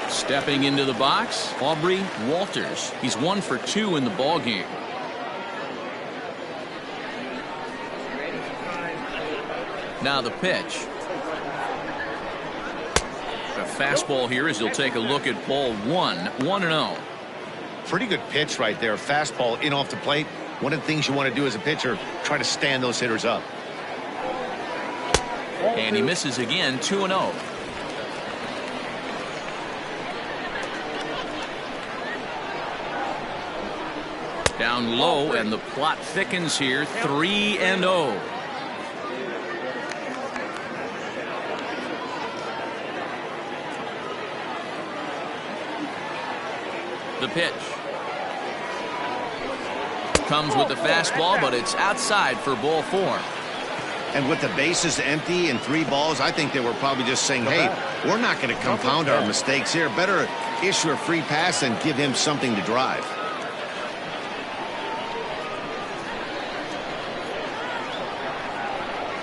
Stepping into the box, Aubrey Walters. He's 1 for 2 in the ball game. Now the pitch. A fastball here as he'll take a look at ball 1. 1-0. Pretty good pitch right there. Fastball in off the plate. One of the things you want to do as a pitcher, try to stand those hitters up. And he misses again. 2-0. Down low, and the plot thickens here. 3-0. The pitch comes with the fastball, but it's outside for ball 4. And with the bases empty and 3 balls, I think they were probably just saying, hey, we're not going to compound our mistakes here. Better issue a free pass and give him something to drive.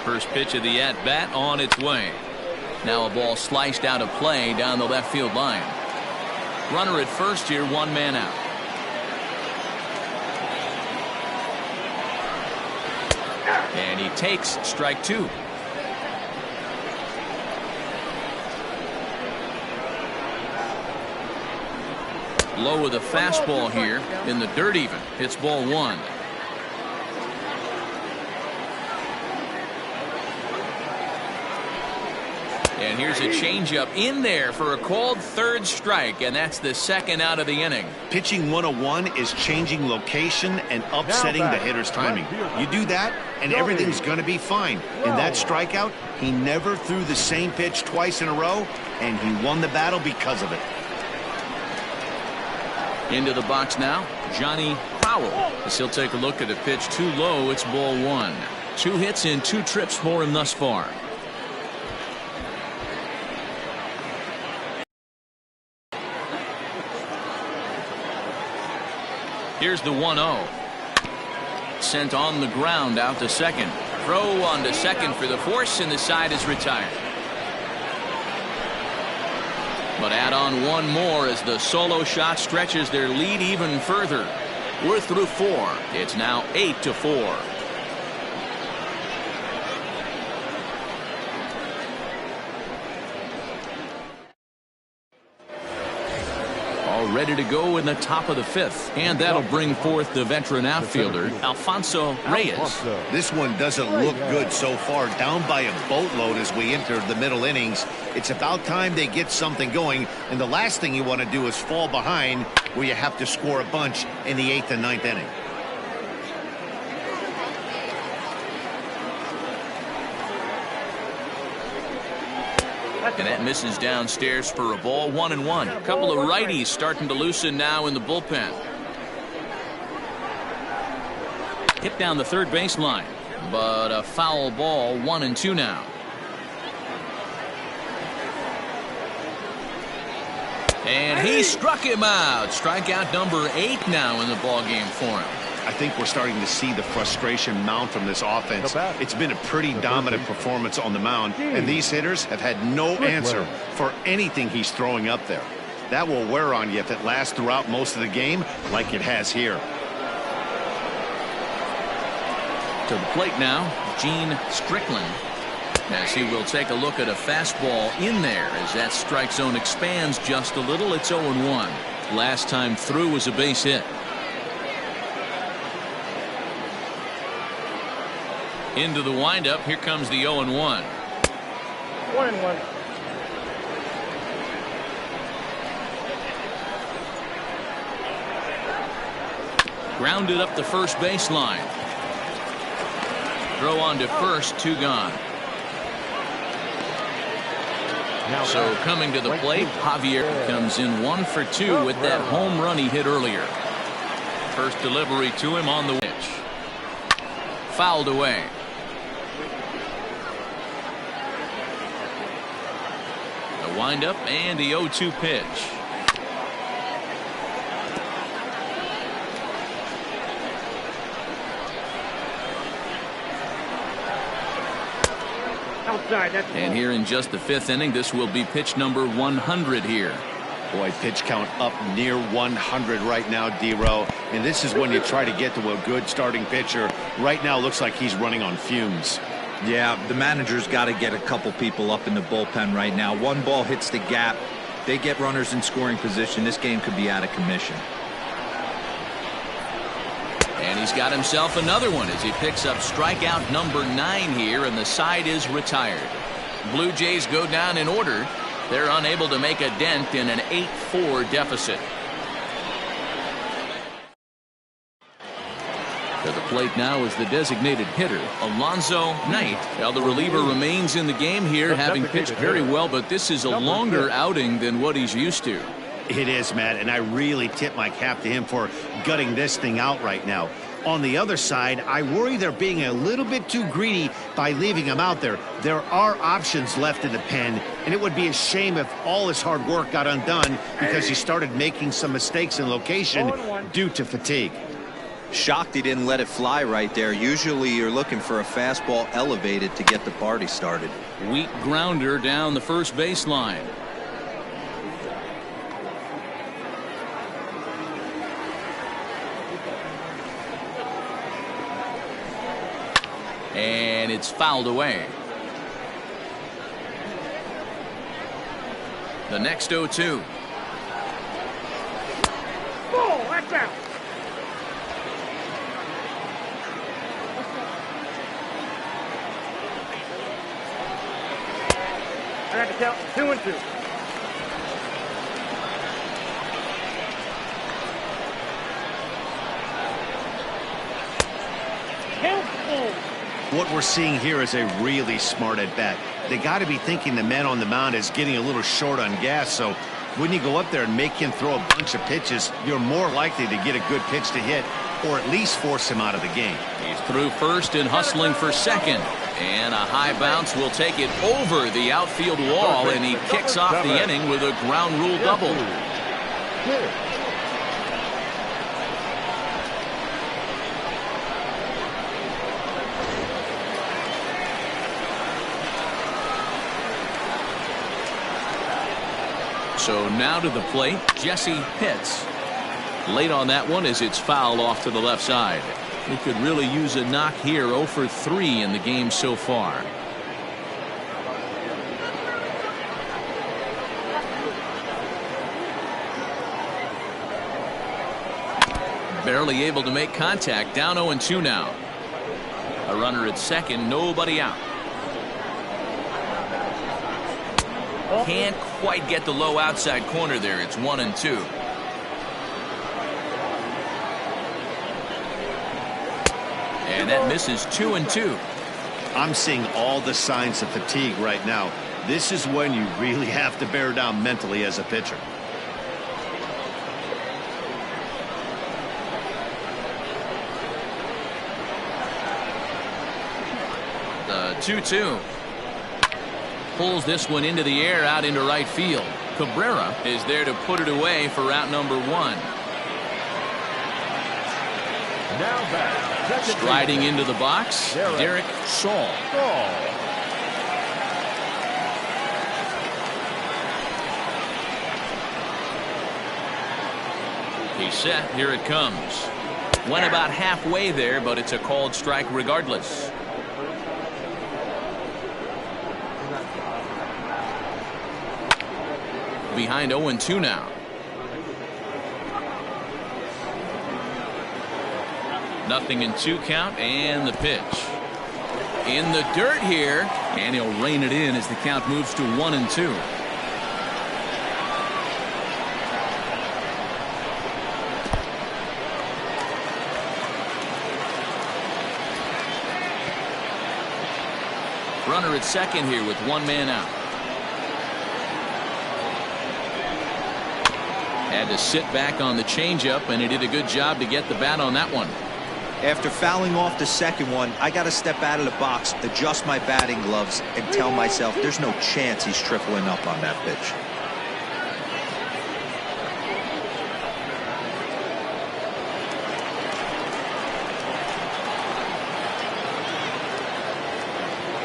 First pitch of the at-bat on its way. Now a ball sliced out of play down the left field line. Runner at first here, 1 man out. And he takes strike 2. Low with a fastball here in the dirt even. It's ball 1. And here's a changeup in there for a called 3rd strike, and that's the 2nd out of the inning. Pitching 101 is changing location and upsetting the hitter's timing. You do that, and everything's going to be fine. In that strikeout, he never threw the same pitch twice in a row, and he won the battle because of it. Into the box now, Johnny Powell. As he'll take a look at a pitch too low. It's ball 1. 2 hits in 2 trips for him thus far. Here's the 1-0. Sent on the ground out to second. Throw on to second for the force, and the side is retired. But add on 1 more as the solo shot stretches their lead even further. We're through 4. It's now 8-4. Ready to go in the top of the 5th, and that'll bring forth the veteran outfielder Alfonso Reyes. This one doesn't look good so far. Down by a boatload as we enter the middle innings. It's about time they get something going, and the last thing you want to do is fall behind where you have to score a bunch in the 8th and 9th inning. And that misses downstairs for a ball. 1-1. A couple of righties starting to loosen now in the bullpen. Hit down the 3rd baseline, but a foul ball. 1-2 now. And he struck him out. Strikeout number 8 now in the ball game for him. I think we're starting to see the frustration mount from this offense. It's been a pretty dominant performance on the mound, and these hitters have had no answer for anything he's throwing up there. That will wear on you if it lasts throughout most of the game like it has here. To the plate now, Gene Strickland, as he will take a look at a fastball in there as that strike zone expands just a little. It's 0-1. Last time through was a base hit. Into the windup. Here comes the 0-1. 1-1. Grounded up the first baseline. Throw on to first. 2 gone. So coming to the plate, Javier comes in 1 for 2 with that home run he hit earlier. First delivery to him on the pitch. Fouled away. The windup and the 0-2 pitch. And here in just the 5th inning, this will be pitch number 100 here. Boy, pitch count up near 100 right now, D-Row. And this is when you try to get to a good starting pitcher. Right now, looks like he's running on fumes. Yeah, the manager's got to get a couple people up in the bullpen right now. One ball hits the gap. They get runners in scoring position. This game could be out of commission. And he's got himself another one as he picks up strikeout number 9 here, and the side is retired. Blue Jays go down in order. They're unable to make a dent in an 8-4 deficit. To the plate now is the designated hitter, Alonzo Knight. Now the reliever remains in the game here, having pitched very well, but this is a longer outing than what he's used to. It is, Matt, and I really tip my cap to him for gutting this thing out right now. On the other side, I worry they're being a little bit too greedy by leaving him out there. There are options left in the pen, and it would be a shame if all his hard work got undone because he started making some mistakes in location due to fatigue. Shocked he didn't let it fly right there. Usually you're looking for a fastball elevated to get the party started. Weak grounder down the first baseline. And it's fouled away. The next 0-2. Oh, that's out. I had to count 2-2. What we're seeing here is a really smart at bat. They got to be thinking the man on the mound is getting a little short on gas, so when you go up there and make him throw a bunch of pitches, you're more likely to get a good pitch to hit or at least force him out of the game. He's through first and hustling for second, and a high bounce will take it over the outfield wall, and he kicks off the inning with a ground rule double. So now to the plate, Jesse Pitts. Late on that one as it's fouled off to the left side. He could really use a knock here. 0 for 3 in the game so far. Barely able to make contact. Down 0-2 now. A runner at second, nobody out. Can't quite get the low outside corner there. It's 1-2. And that misses 2-2. I'm seeing all the signs of fatigue right now. This is when you really have to bear down mentally as a pitcher. The 2-2. Pulls this one into the air out into right field. Cabrera is there to put it away for out number 1. Now back. Striding into the box, Derek Saul. He's set. Here it comes. Went about halfway there, but it's a called strike regardless. Behind 0-2 now. Nothing in 2 count, and the pitch. In the dirt here, and he'll rein it in as the count moves to 1-2. Runner at second here with 1 man out. Had to sit back on the changeup, and he did a good job to get the bat on that one. After fouling off the second one, I got to step out of the box, adjust my batting gloves, and tell myself there's no chance he's tripling up on that pitch.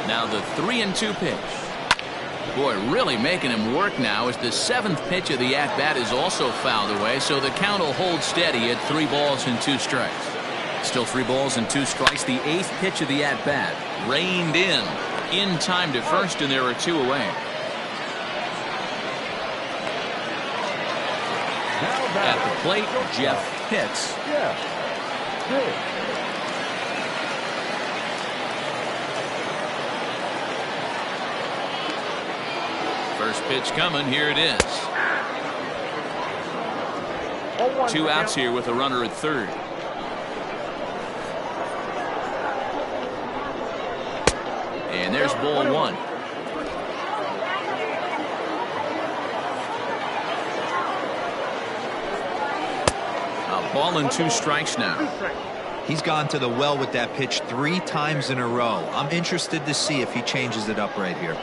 Now the 3-2 pitch. Boy, really making him work now as the 7th pitch of the at-bat is also fouled away, so the count will hold steady at 3 balls and 2 strikes. Still 3 balls and 2 strikes. The 8th pitch of the at-bat. Reined in time to first, and there are 2 away. At the plate, Jeff Pitts. First pitch coming. Here it is. 2 outs here with a runner at third. And there's ball 1. A ball and 2 strikes now. He's gone to the well with that pitch 3 times in a row. I'm interested to see if he changes it up right here.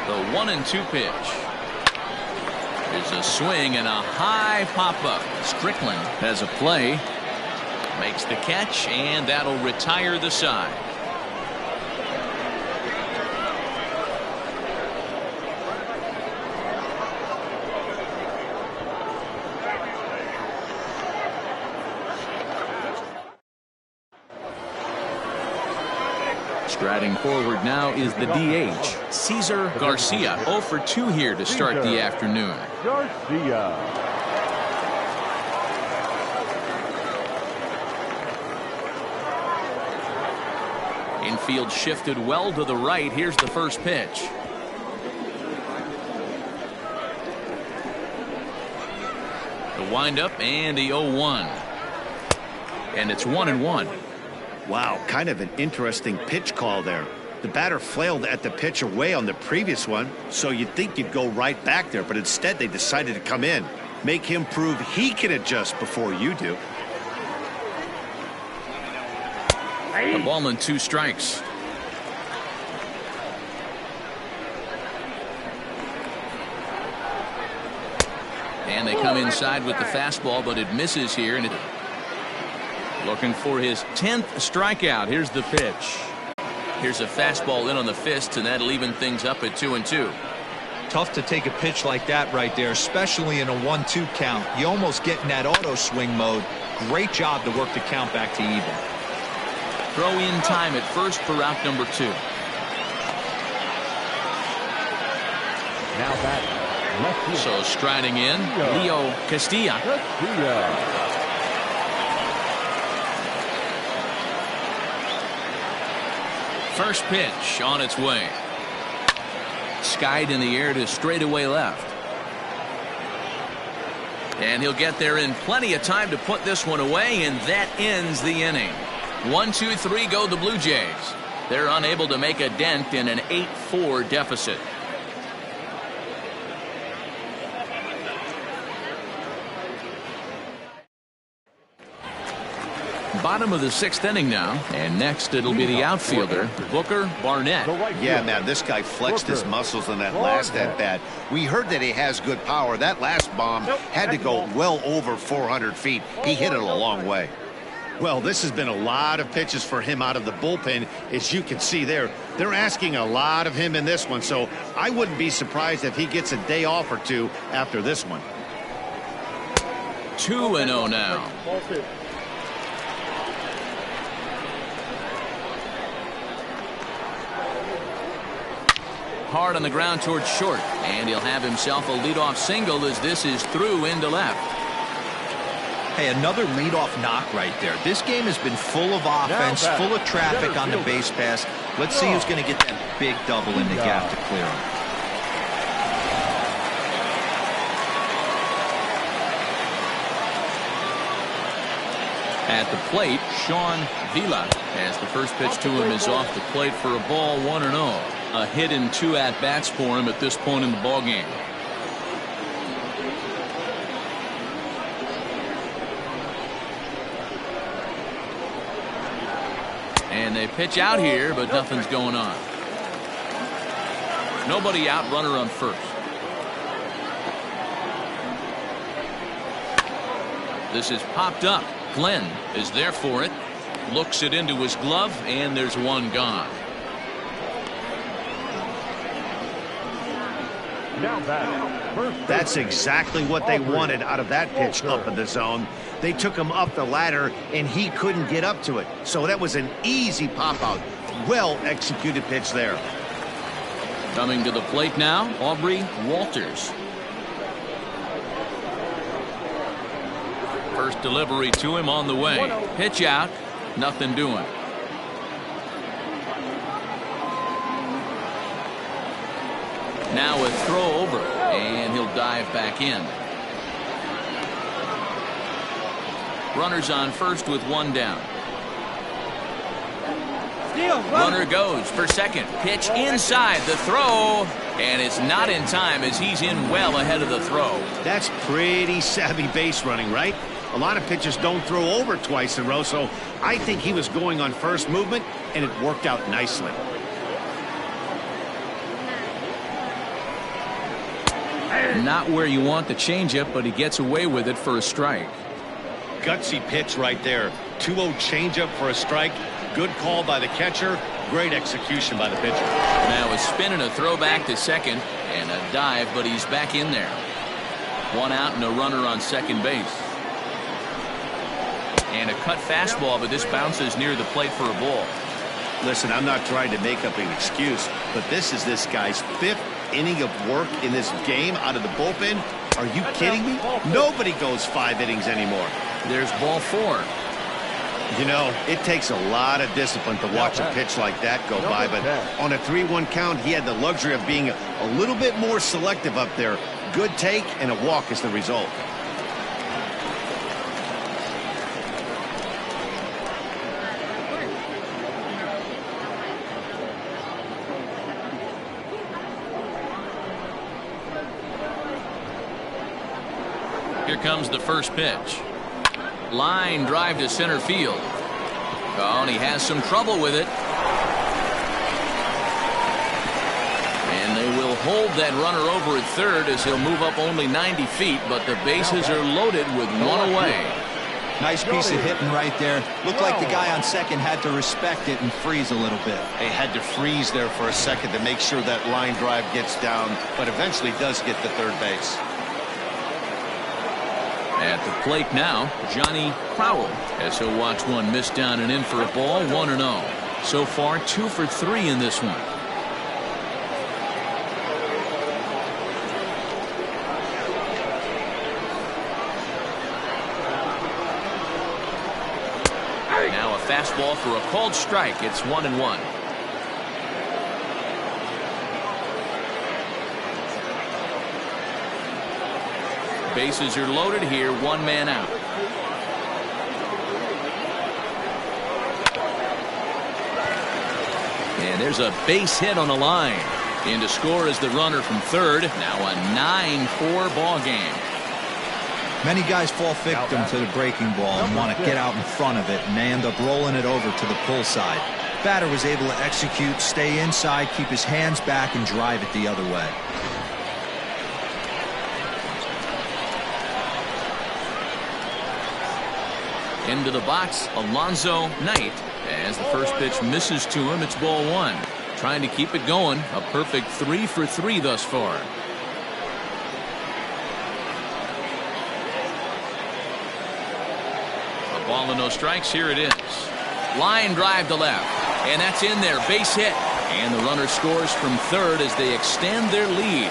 The 1-2 pitch. There's a swing and a high pop-up. Strickland has a play. Makes the catch, and that'll retire the side. Striding forward now is the DH, Cesar Garcia. 0 for 2 here to start the afternoon. Garcia. Infield shifted well to the right. Here's the first pitch. The windup and the 0-1. And it's 1-1. Wow, kind of an interesting pitch call there. The batter flailed at the pitch away on the previous one, so you'd think you'd go right back there, but instead they decided to come in. Make him prove he can adjust before you do. A ball and 2 strikes. And they come inside with the fastball, but it misses here. And looking for his 10th strikeout. Here's the pitch. Here's a fastball in on the fist, and that'll even things up at 2-2. Tough to take a pitch like that right there, especially in a 1-2 count. You almost get in that auto swing mode. Great job to work the count back to even. Throw in time at first for route number 2. Now back. So striding in, Leo Castilla. First pitch on its way. Skied in the air to straightaway left. And he'll get there in plenty of time to put this one away, and that ends the inning. 1-2-3 go the Blue Jays. They're unable to make a dent in an 8-4 deficit. Bottom of the 6th inning now, and next it'll be the outfielder, Booker Barnett. Yeah, man, this guy flexed his muscles in that last at-bat. We heard that he has good power. That last bomb had to go well over 400 feet. He hit it a long way. Well, this has been a lot of pitches for him out of the bullpen. As you can see there, they're asking a lot of him in this one, so I wouldn't be surprised if he gets a day off or 2 after this one. 2-0 now. Hard on the ground towards short, and he'll have himself a leadoff single as this is through into left. Hey, another leadoff knock right there. This game has been full of offense, full of traffic on the base pass. Let's see who's going to get that big double in the gap to clear him. At the plate, Sean Vila, as the first pitch to him is off the plate for a ball, 1-0. A hit and 2 at-bats for him at this point in the ballgame. And they pitch out here, but nothing's going on. Nobody out, runner on first. This is popped up. Glenn is there for it. Looks it into his glove, and there's one gone. That's exactly what they wanted out of that pitch up in the zone. They took him up the ladder, and he couldn't get up to it. So that was an easy pop-out. Well-executed pitch there. Coming to the plate now, Aubrey Walters. First delivery to him on the way. Pitch out, nothing doing. Now a throw over, and he'll dive back in. Runners on first with one down. Runner goes for second. Pitch inside the throw, and it's not in time as he's in well ahead of the throw. That's pretty savvy base running, right? A lot of pitchers don't throw over twice in a row, so I think he was going on first movement, and it worked out nicely. Not where you want the changeup, but he gets away with it for a strike. Gutsy pitch right there. 2-0 changeup for a strike. Good call by the catcher. Great execution by the pitcher. Now a spin and a throw back to second, and a dive, but he's back in there. One out and a runner on second base. And a cut fastball, but this bounces near the plate for a ball. Listen, I'm not trying to make up an excuse, but this is this guy's 5th inning of work in this game out of the bullpen. Are you kidding me? Nobody goes 5 innings anymore. There's ball 4. You know, it takes a lot of discipline to watch a pitch like that go by, but on a 3-1 count, he had the luxury of being a little bit more selective up there. Good take and a walk is the result. Here comes the first pitch. Line drive to center field. Oh, and he has some trouble with it. And they will hold that runner over at third as he'll move up only 90 feet, but the bases are loaded with one away. Nice piece of hitting right there. Looked like the guy on second had to respect it and freeze a little bit. He had to freeze there for a second to make sure that line drive gets down, but eventually does get to third base. At the plate now, Johnny Crowell, as he'll watch one miss down and in for a ball, 1-0. So far, 2 for 3 in this one. Now a fastball for a called strike. It's 1-1. Bases are loaded here, one man out. And there's a base hit on the line. In to score is the runner from third. Now a 9-4 ball game. Many guys fall victim to the breaking ball and want to get out in front of it, and they end up rolling it over to the pull side. Batter was able to execute, stay inside, keep his hands back, and drive it the other way. Into the box, Alonzo Knight. As the first pitch misses to him, it's ball 1. Trying to keep it going. A perfect 3 for 3 thus far. A ball and no strikes. Here it is. Line drive to left. And that's in there. Base hit. And the runner scores from third as they extend their lead.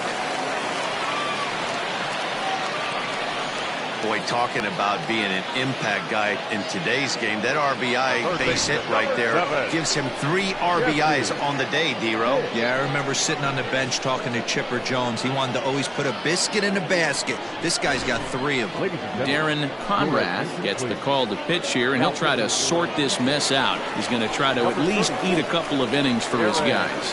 Boy, talking about being an impact guy in today's game, that RBI base hit right there gives him 3 RBIs on the day, D-Row. Yeah, I remember sitting on the bench talking to Chipper Jones. He wanted to always put a biscuit in the basket. This guy's got 3 of them. Darren Conrath gets the call to pitch here, and he'll try to sort this mess out. He's going to try to at least eat a couple of innings for his guys.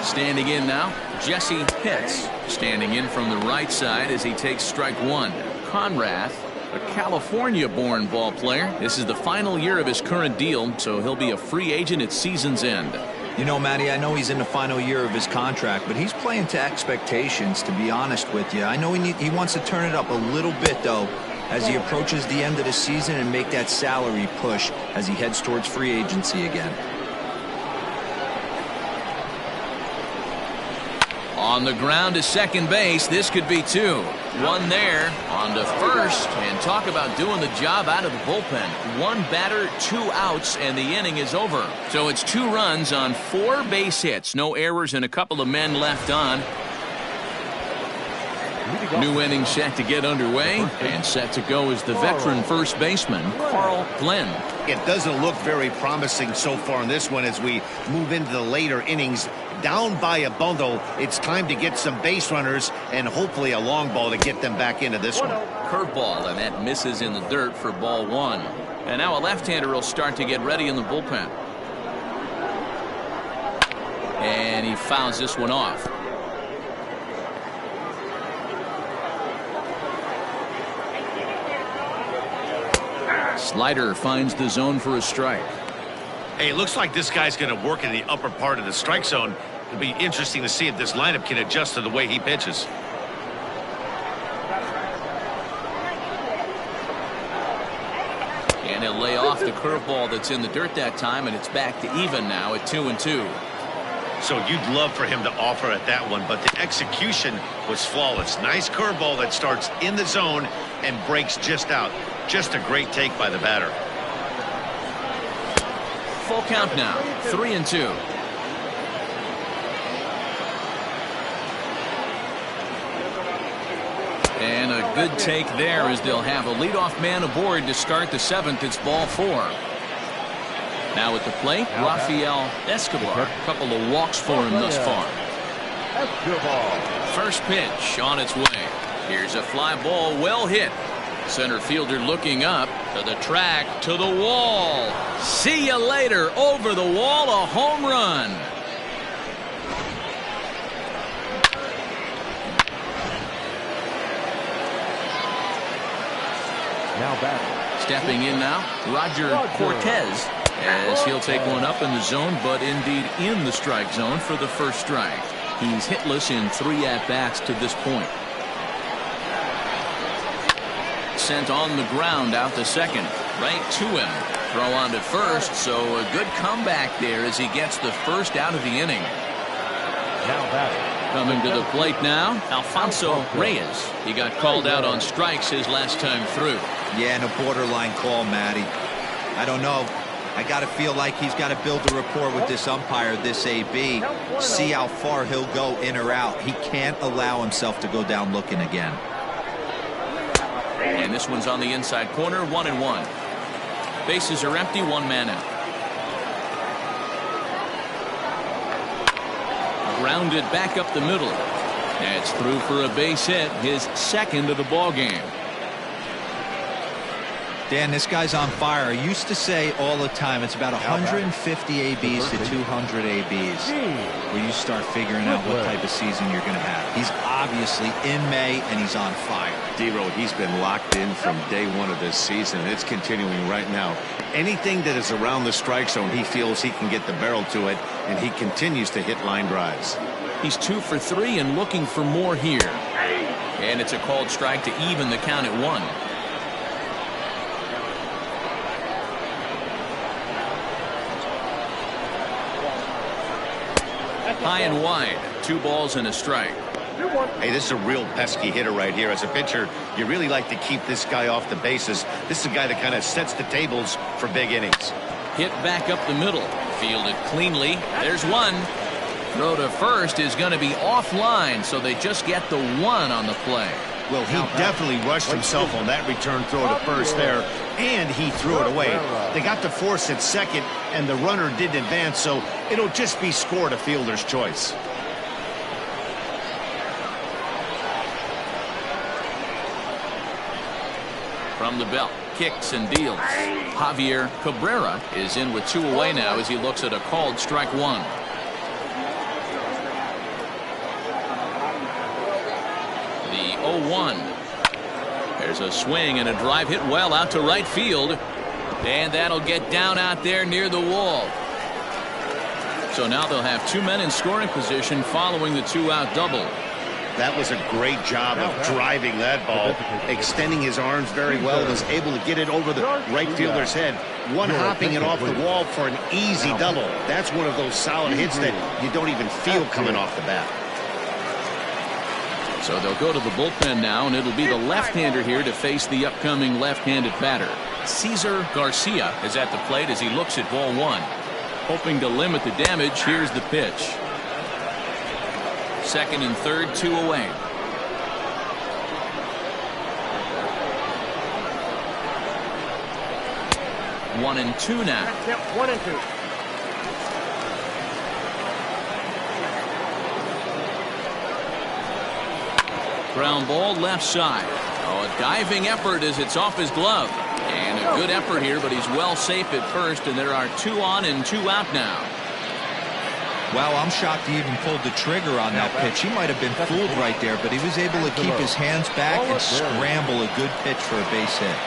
Standing in now, Jesse Pitts. Standing in from the right side as he takes strike 1. Conrath, a California-born ball player. This is the final year of his current deal, so he'll be a free agent at season's end. You know, Matty, I know he's in the final year of his contract, but he's playing to expectations, to be honest with you. I know he wants to turn it up a little bit, though, as he approaches the end of the season and make that salary push as he heads towards free agency again. On the ground to second base. This could be 2. 1 there. On to first. And talk about doing the job out of the bullpen. 1 batter, 2 outs, and the inning is over. So it's 2 runs on 4 base hits. No errors and a couple of men left on. New inning set to get underway, and set to go is the veteran first baseman, Carl Glenn. It doesn't look very promising so far in this one as we move into the later innings. Down by a bundle, it's time to get some base runners and hopefully a long ball to get them back into this one. Curveball, and that misses in the dirt for ball 1. And now a left-hander will start to get ready in the bullpen. And he fouls this one off. Slider finds the zone for a strike. Hey, it looks like this guy's going to work in the upper part of the strike zone. It'll be interesting to see if this lineup can adjust to the way he pitches. And he'll lay off the curveball that's in the dirt that time, and it's back to even now at 2-2. So you'd love for him to offer at that one, but the execution was flawless. Nice curveball that starts in the zone and breaks just out. Just a great take by the batter. Full count now, 3-2. And a good take there as they'll have a leadoff man aboard to start the 7th. It's ball 4. Now at the plate, Rafael Escobar. A couple of walks for him thus far. First pitch on its way. Here's a fly ball, well hit. Center fielder looking up to the track, to the wall. See you later. Over the wall, a home run. Now back. Stepping in now, Roger Cortez, as he'll take one up in the zone, but indeed in the strike zone for the first strike. He's hitless in 3 at-bats to this point. Sent on the ground out to second, right to him. Throw on to first, so a good comeback there as he gets the first out of the inning. Now back. Coming to the plate now, Alfonso Reyes. He got called out on strikes his last time through. Yeah, and a borderline call, Matty. I don't know. I got to feel like he's got to build a rapport with this umpire, this AB. See how far he'll go in or out. He can't allow himself to go down looking again. And this one's on the inside corner, 1-1. Bases are empty, 1 man out. Grounded back up the middle. That's through for a base hit, his 2nd of the ball game. Dan, this guy's on fire. I used to say all the time it's about 150 ABs to 200 ABs where you start figuring out what type of season you're going to have. He's obviously in May and he's on fire. D-Row, he's been locked in from day 1 of this season. It's continuing right now. Anything that is around the strike zone, he feels he can get the barrel to it, and he continues to hit line drives. He's 2 for 3 and looking for more here. And it's a called strike to even the count at 1. High and wide, 2 balls and a strike. Hey, this is a real pesky hitter right here. As a pitcher, you really like to keep this guy off the bases. This is a guy that kind of sets the tables for big innings. Hit back up the middle, fielded cleanly. There's one. Throw to first is going to be offline, so they just get the 1 on the play. Well, he definitely rushed himself on that return throw to first there, and he threw it away. They got to force at second, and the runner didn't advance, so it'll just be scored a fielder's choice. From the belt, kicks and deals. Javier Cabrera is in with 2 away now as he looks at a called strike 1. The 0-1. There's a swing and a drive hit well out to right field. And that'll get down out there near the wall. So now they'll have 2 men in scoring position following the 2-out double. That was a great job of driving that ball, extending his arms very well, was able to get it over the right fielder's head, one-hopping it off the wall for an easy double. That's one of those solid hits that you don't even feel coming off the bat. So they'll go to the bullpen now, and it'll be the left-hander here to face the upcoming left-handed batter. Cesar Garcia is at the plate as he looks at ball 1. Hoping to limit the damage, here's the pitch. Second and third, 2 away. One and two now. 1 and 2. Ground ball left side. Oh, a diving effort as it's off his glove. And a good effort here, but he's well safe at first, and there are 2 on and 2 out now. Wow, I'm shocked he even pulled the trigger on that pitch. He might have been fooled right there, but he was able to keep his hands back and scramble a good pitch for a base hit.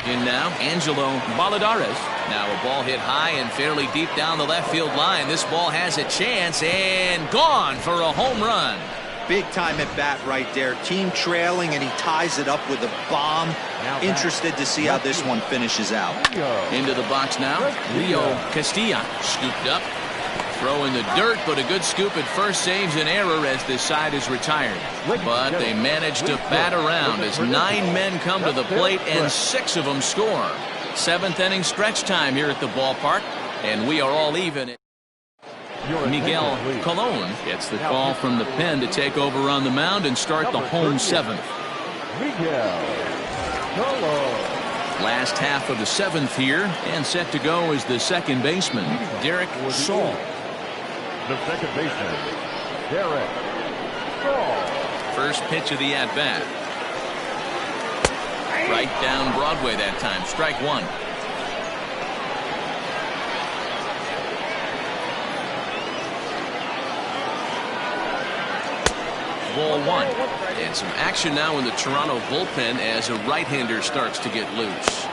In now, Angelo Baladares. Now a ball hit high and fairly deep down the left field line. This ball has a chance and gone for a home run. Big time at bat right there. Team trailing, and he ties it up with a bomb. Interested to see how this one finishes out. Into the box now. Leo Castilla scooped up. Throw in the dirt, but a good scoop at first saves an error as this side is retired. But they managed to bat around as 9 men come to the plate and 6 of them score. 7th inning stretch time here at the ballpark, and we are all even. Miguel Colon gets the call from the pen to take over on the mound and start the home 7th. Last half of the 7th here, and set to go is the second baseman, Derek Saul. The second baseman, Derek Saul. First pitch of the at-bat. Right down Broadway that time. Strike 1. Ball 1. And some action now in the Toronto bullpen as a right-hander starts to get loose.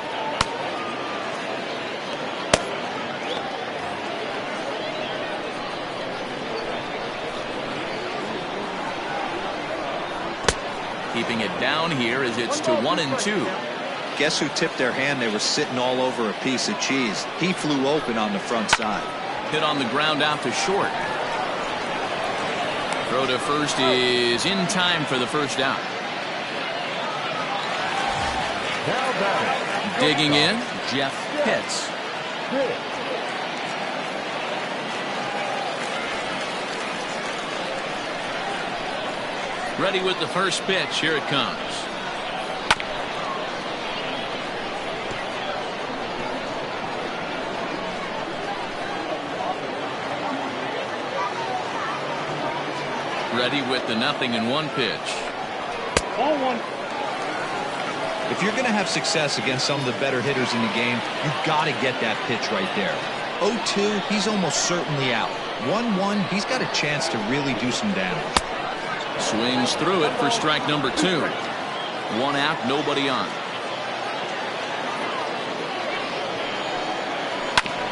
Keeping it down here as it's to 1 and 2. Guess who tipped their hand? They were sitting all over a piece of cheese. He flew open on the front side. Hit on the ground out to short. Throw to first is in time for the first out. Digging in, Jeff Pitts. Ready with the first pitch. Here it comes. Ready with the 0-1 pitch. Ball 1. If you're going to have success against some of the better hitters in the game, you've got to get that pitch right there. 0-2, he's almost certainly out. 1-1, he's got a chance to really do some damage. Swings through it for strike number 2. 1 out, nobody on.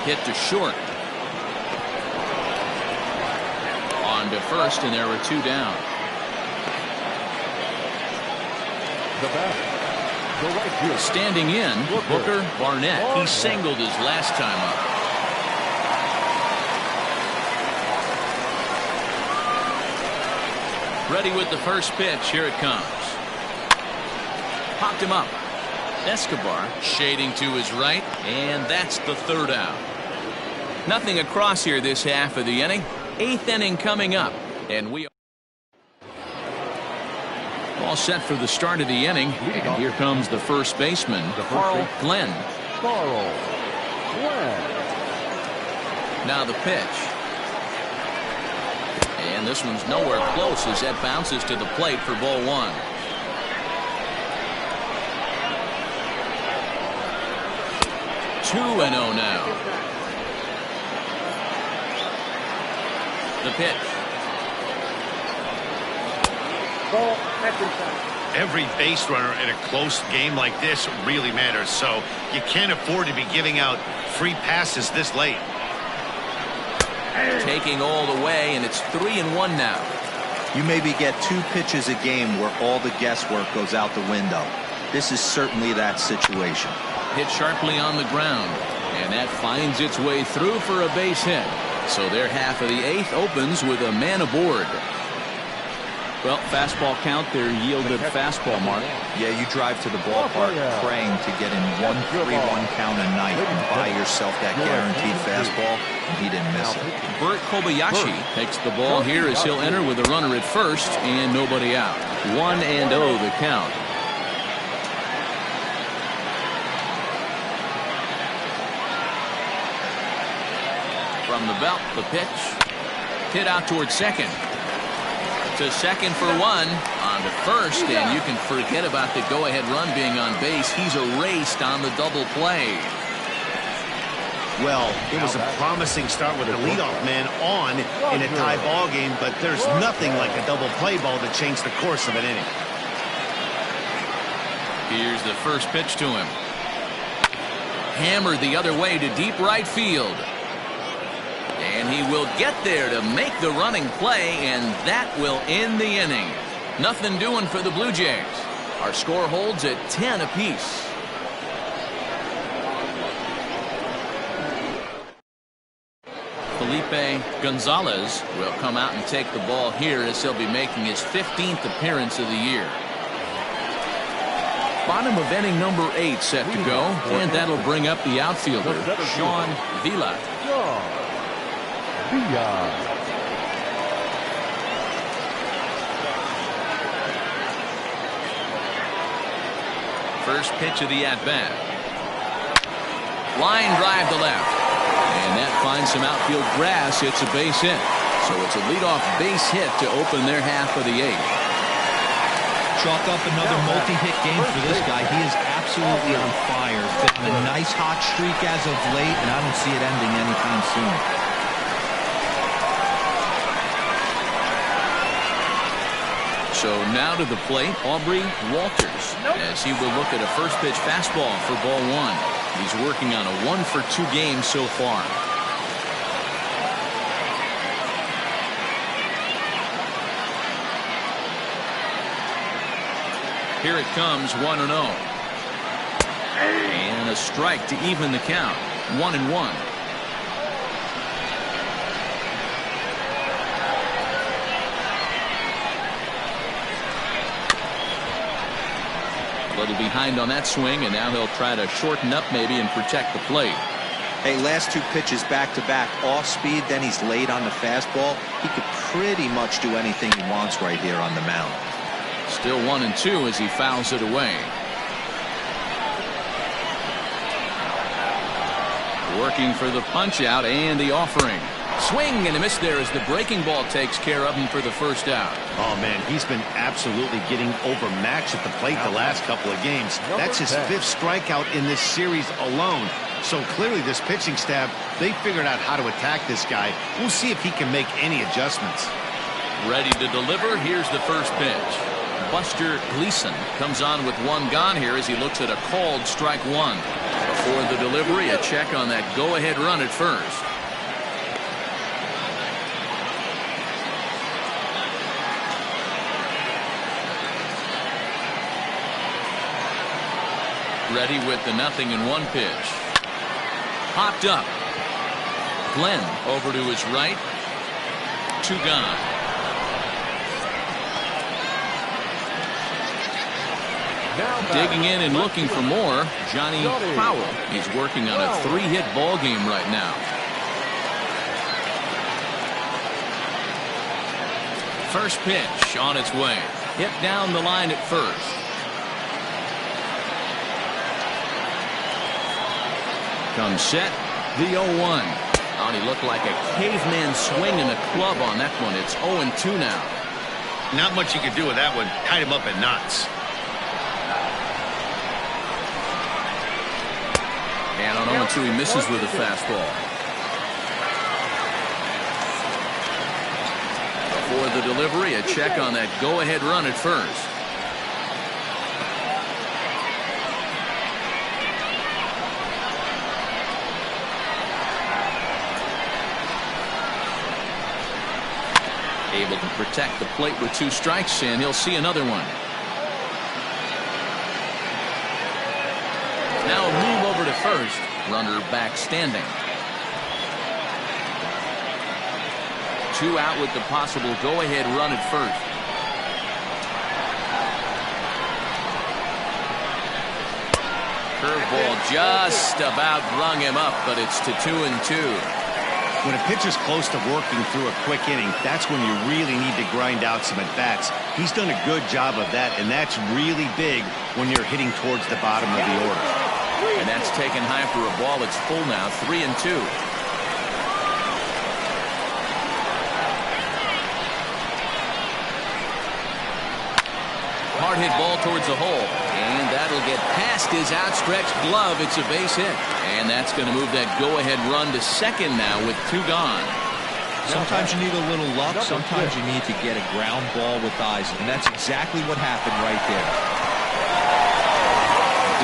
Hit to short. On to first, and there are 2 down. Standing in, Booker Barnett. He singled his last time up. Ready with the first pitch. Here it comes. Popped him up. Escobar shading to his right, and that's the 3rd out. Nothing across here this half of the inning. 8th inning coming up, and we all set for the start of the inning. And here comes the first baseman, Carl Glenn. Now the pitch. And this one's nowhere close as that bounces to the plate for ball 1. Two and 0 now. The pitch. Ball, that's inside. Every base runner in a close game like this really matters, so you can't afford to be giving out free passes this late. Taking all the way, and it's 3-1 now. You maybe get 2 pitches a game where all the guesswork goes out the window. This is certainly that situation. Hit sharply on the ground, and that finds its way through for a base hit. So their half of the 8th opens with a man aboard. Well, fastball count, their yielded fastball mark. Yeah, you drive to the ballpark praying to get in 1-3-1 count a night and buy yourself that guaranteed fastball, and he didn't miss it. Bert Kobayashi takes the ball here as he'll enter with a runner at first and nobody out. 1-0 the count. From the belt, the pitch. Hit out towards second. To second for 1. On to first, and you can forget about the go-ahead run being on base. He's erased on the double play. Well, it was a promising start with a leadoff man on in a tie ball game, but there's nothing like a double play ball to change the course of an inning. Here's the first pitch to him. Hammered the other way to deep right field. And he will get there to make the running play, and that will end the inning. Nothing doing for the Blue Jays. Our score holds at 10 apiece. Felipe Gonzalez will come out and take the ball here as he'll be making his 15th appearance of the year. Bottom of inning number 8 set to go, and that'll bring up the outfielder, Sean Villa. First pitch of the at-bat. Line drive to left. And that finds some outfield grass. It's a base hit. So it's a leadoff base hit to open their half of the 8th. Chalk up another multi-hit game for this guy. He is absolutely on fire. Been on a nice hot streak as of late, and I don't see it ending anytime soon. So now to the plate, Aubrey Walters, as he will look at a first pitch fastball for ball 1. He's working on a 1-for-2 game so far. Here it comes, 1-0. And a strike to even the count, 1-1. A little behind on that swing, and now he'll try to shorten up maybe and protect the plate. Hey, last 2 pitches back-to-back, off speed, then he's late on the fastball. He could pretty much do anything he wants right here on the mound. Still 1-2 as he fouls it away. Working for the punch out and the offering. Swing and a miss there as the breaking ball takes care of him for the first out. Oh, man, he's been absolutely getting overmatched at the plate the last couple of games. That's his 5th strikeout in this series alone. So clearly this pitching staff, they figured out how to attack this guy. We'll see if he can make any adjustments. Ready to deliver. Here's the first pitch. Buster Gleason comes on with 1 gone here as he looks at a called strike 1. Before the delivery, a check on that go-ahead run at first. Ready with the 0-1 pitch. Popped up. Glenn over to his right. 2 gone. Digging in and looking for more, Johnny Powell. He's working on a 3-hit ball game right now. First pitch on its way. Hit down the line at first. Comes set. The 0-1. Oh, he looked like a caveman swinging a club on that one. It's 0-2 now. Not much you can do with that one. Tied him up in knots. And on 0-2, he misses with a fastball. For the delivery, a check on that go-ahead run at first. Able to protect the plate with 2 strikes, and he'll see another one. Now a move over to first. Runner back standing. 2 out with the possible go-ahead run at first. Curveball just about rung him up, but it's to 2-2. When a pitcher's close to working through a quick inning, that's when you really need to grind out some at-bats. He's done a good job of that, and that's really big when you're hitting towards the bottom of the order. And that's taken high for a ball. It's full now, 3-2. Hard hit ball towards the hole, and that'll get past his outstretched glove. It's a base hit, and that's going to move that go-ahead run to second now with 2 gone. Sometimes you need a little luck. Sometimes you need to get a ground ball with eyes, and that's exactly what happened right there.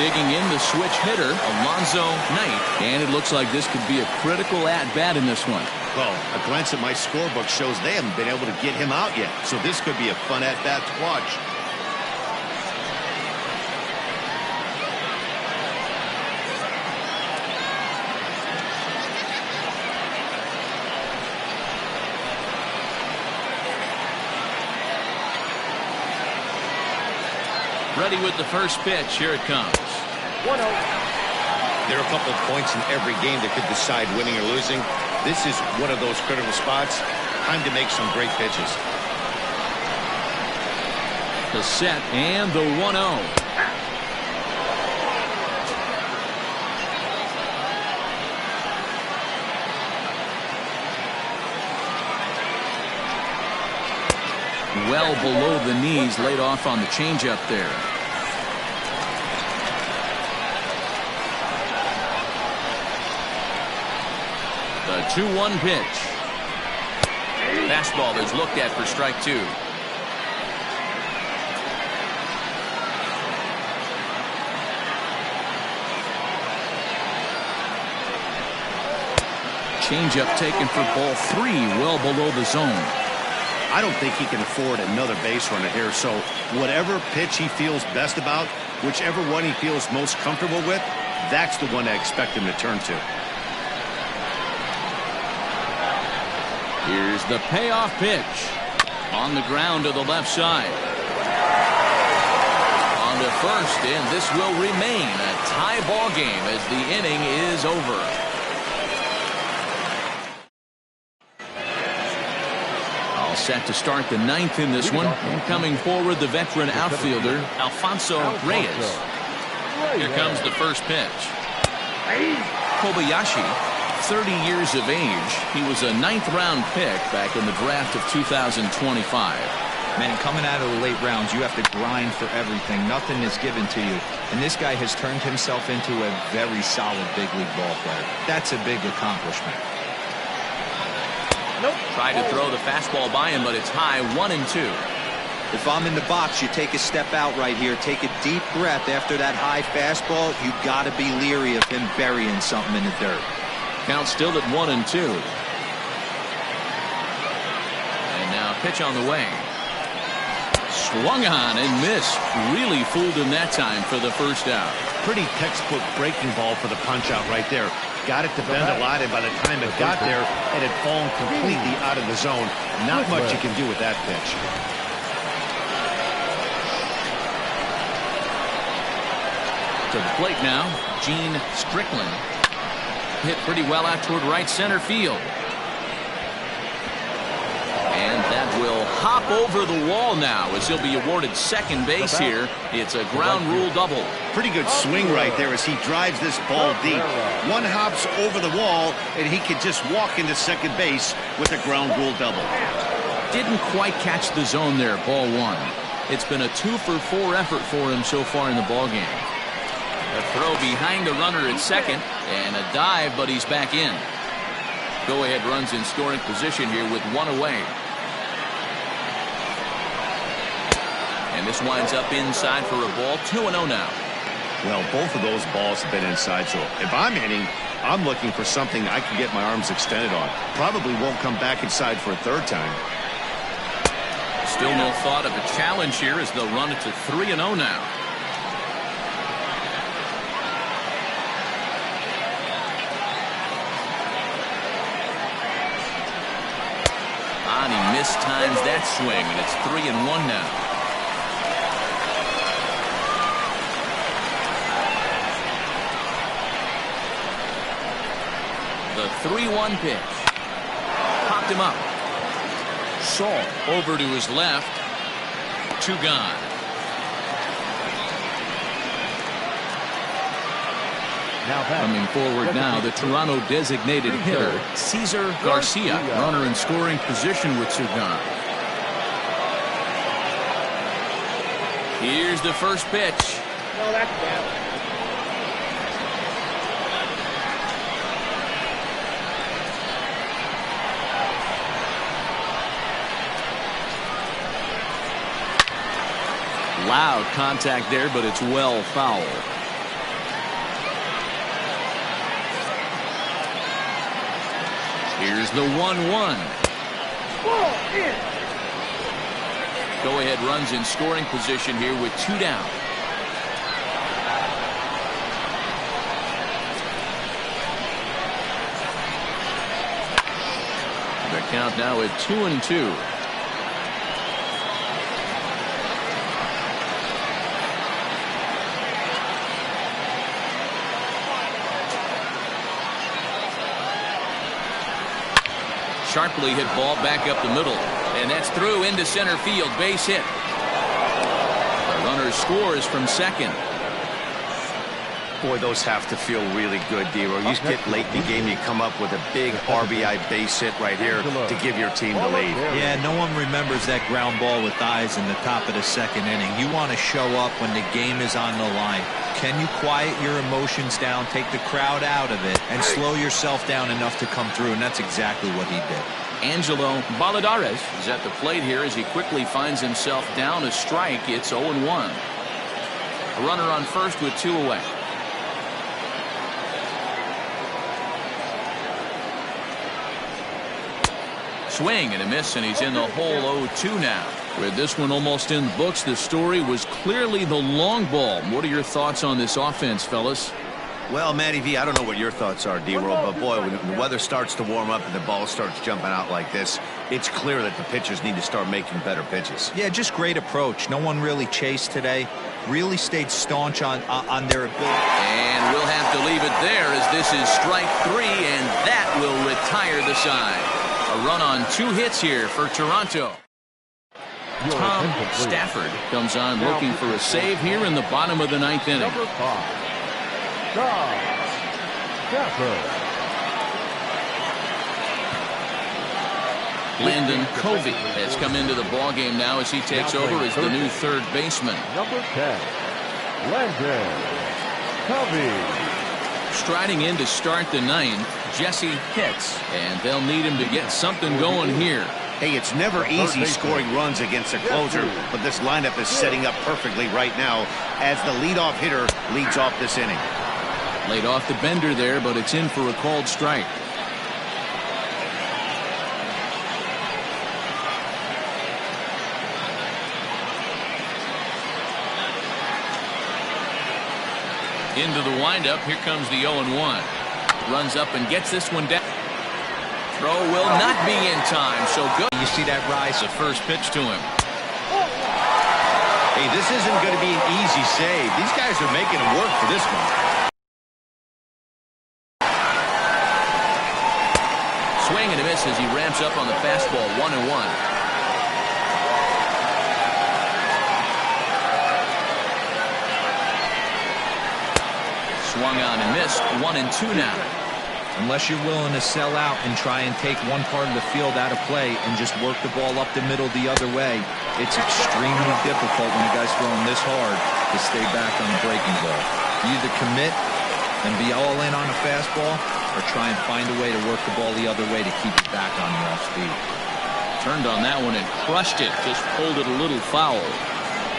Digging in the switch hitter, Alonzo Knight, and it looks like this could be a critical at-bat in this one. Well, a glance at my scorebook shows they haven't been able to get him out yet, so this could be a fun at-bat to watch. Ready with the first pitch. Here it comes. 1-0. There are a couple of points in every game that could decide winning or losing. This is one of those critical spots. Time to make some great pitches. The set and the 1-0. Well below the knees, laid off on the changeup there. The 2-1 pitch. Fastball is looked at for strike 2. Changeup taken for ball 3, well below the zone. I don't think he can afford another base runner here, so whatever pitch he feels best about, whichever one he feels most comfortable with, that's the one I expect him to turn to. Here's the payoff pitch. On the ground to the left side. On to first, and this will remain a tie ball game as the inning is over. Set to start the 9th in this one. And coming forward, the veteran outfielder, Alfonso Reyes. Here comes the first pitch. Kobayashi, 30 years of age. He was a 9th-round pick back in the draft of 2025. Man, coming out of the late rounds, you have to grind for everything. Nothing is given to you. And this guy has turned himself into a very solid big league ball player. That's a big accomplishment. Nope. Tried to throw the fastball by him, but it's high, 1-2. If I'm in the box, you take a step out right here. Take a deep breath after that high fastball. You got to be leery of him burying something in the dirt. Count still at 1-2. And now pitch on the way. Swung on and missed. Really fooled him that time for the first out. Pretty textbook breaking ball for the punch out right there. Got it to bend a lot, and by the time it got there, it had fallen completely out of the zone. Not much you can do with that pitch. To the plate now, Gene Strickland. Hit pretty well out toward right center field. And that will hop over the wall now as he'll be awarded second base here. It's a ground rule double. Pretty good swing right there as he drives this ball deep. One hops over the wall, and he could just walk into second base with a ground rule double. Didn't quite catch the zone there, ball one. It's been a 2-for-4 effort for him so far in the ballgame. A throw behind the runner at second, and a dive, but he's back in. Go-ahead runs in scoring position here with one away. And this winds up inside for a ball, 2-0 now. Well, both of those balls have been inside, so if I'm hitting, I'm looking for something I can get my arms extended on. Probably won't come back inside for a third time. Still no thought of a challenge here as they'll run it to 3-0 now. And he mistimes that swing, and it's 3-1 now. The 3-1 pitch. Popped him up. Shaw over to his left. 2 gone. Coming forward now, the Toronto designated hitter, Cesar Garcia, runner in scoring position with 2 gone. Here's the first pitch. No, that's bad. Loud contact there, but it's well foul. Here's the 1-1. Go-ahead runs in scoring position here with 2 down. The count now at 2-2. Sharply hit ball back up the middle, and that's through into center field. Base hit. The runner scores from second. Boy, those have to feel really good, Dero. You get late in the game, you come up with a big RBI base hit right here to give your team the lead. Yeah, no one remembers that ground ball with eyes in the top of the second inning. You want to show up when the game is on the line. Can you quiet your emotions down, take the crowd out of it, and slow yourself down enough to come through? And that's exactly what he did. Angelo Baladares is at the plate here as he quickly finds himself down a strike. It's 0-1. A runner on first with 2 away. Swing and a miss, and he's in the hole. 0-2 now. With this one almost in the books, the story was clearly the long ball. What are your thoughts on this offense, fellas? Well, Matty V, I don't know what your thoughts are, D-Roll, but boy, when the weather starts to warm up and the ball starts jumping out like this, it's clear that the pitchers need to start making better pitches. Yeah, just great approach. No one really chased today. Really stayed staunch on their ability. And we'll have to leave it there as this is strike 3, and that will retire the side. A run on 2 hits here for Toronto. Tom Stafford comes on looking for a save here in the bottom of the 9th inning. Number 5, Tom Stafford. Landon Covey has come into the ballgame now as he takes over as the new third baseman. Number 10, Landon Covey. Striding in to start the 9th, Jesse Pitts, and they'll need him to get something going here. Hey, it's never easy scoring runs against a closer, but this lineup is setting up perfectly right now as the leadoff hitter leads off this inning. Laid off the bender there, but it's in for a called strike. Into the windup, here comes the 0-1. Runs up and gets this one down. Throw will not be in time, so good. You see that rise? The first pitch to him. Hey, this isn't going to be an easy save. These guys are making it work for this one. Swing and a miss as he ramps up on the fastball. 1-1. Swung on and missed. 1-2 now. Unless you're willing to sell out and try and take one part of the field out of play and just work the ball up the middle the other way, it's extremely difficult when a guy's throwing this hard to stay back on a breaking ball. You either commit and be all in on a fastball or try and find a way to work the ball the other way to keep it back on your off speed. Turned on that one and crushed it. Just pulled it a little foul.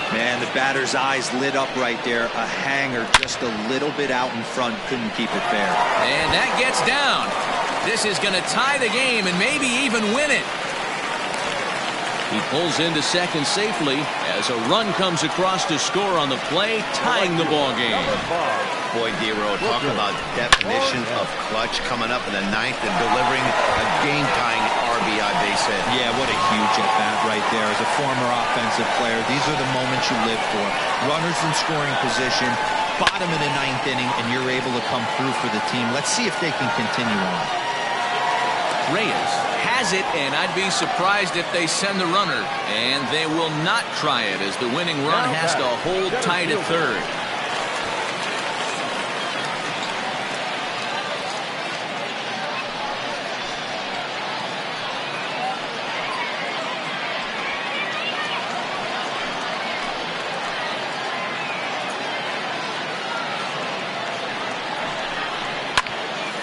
Man, the batter's eyes lit up right there. A hanger just a little bit out in front. Couldn't keep it fair. And that gets down. This is going to tie the game and maybe even win it. He pulls into second safely as a run comes across to score on the play, tying the ball game. Boy, D-Row, talk about definition of clutch coming up in the ninth and delivering a game-tying RBI base hit. Yeah, what a huge at-bat right there. As a former offensive player, these are the moments you live for. Runners in scoring position, bottom of the ninth inning, and you're able to come through for the team. Let's see if they can continue on. Reyes has it, and I'd be surprised if they send the runner. And they will not try it as the winning run has to hold tight at third.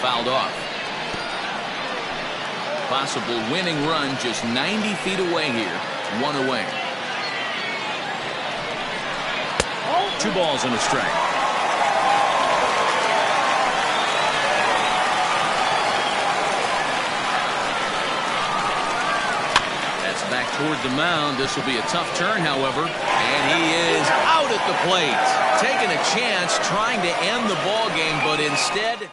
Fouled off. Possible winning run just 90 feet away here. One away. 2 balls and a strike. That's back toward the mound. This will be a tough turn, however. And he is out at the plate. Taking a chance, trying to end the ball game, but instead...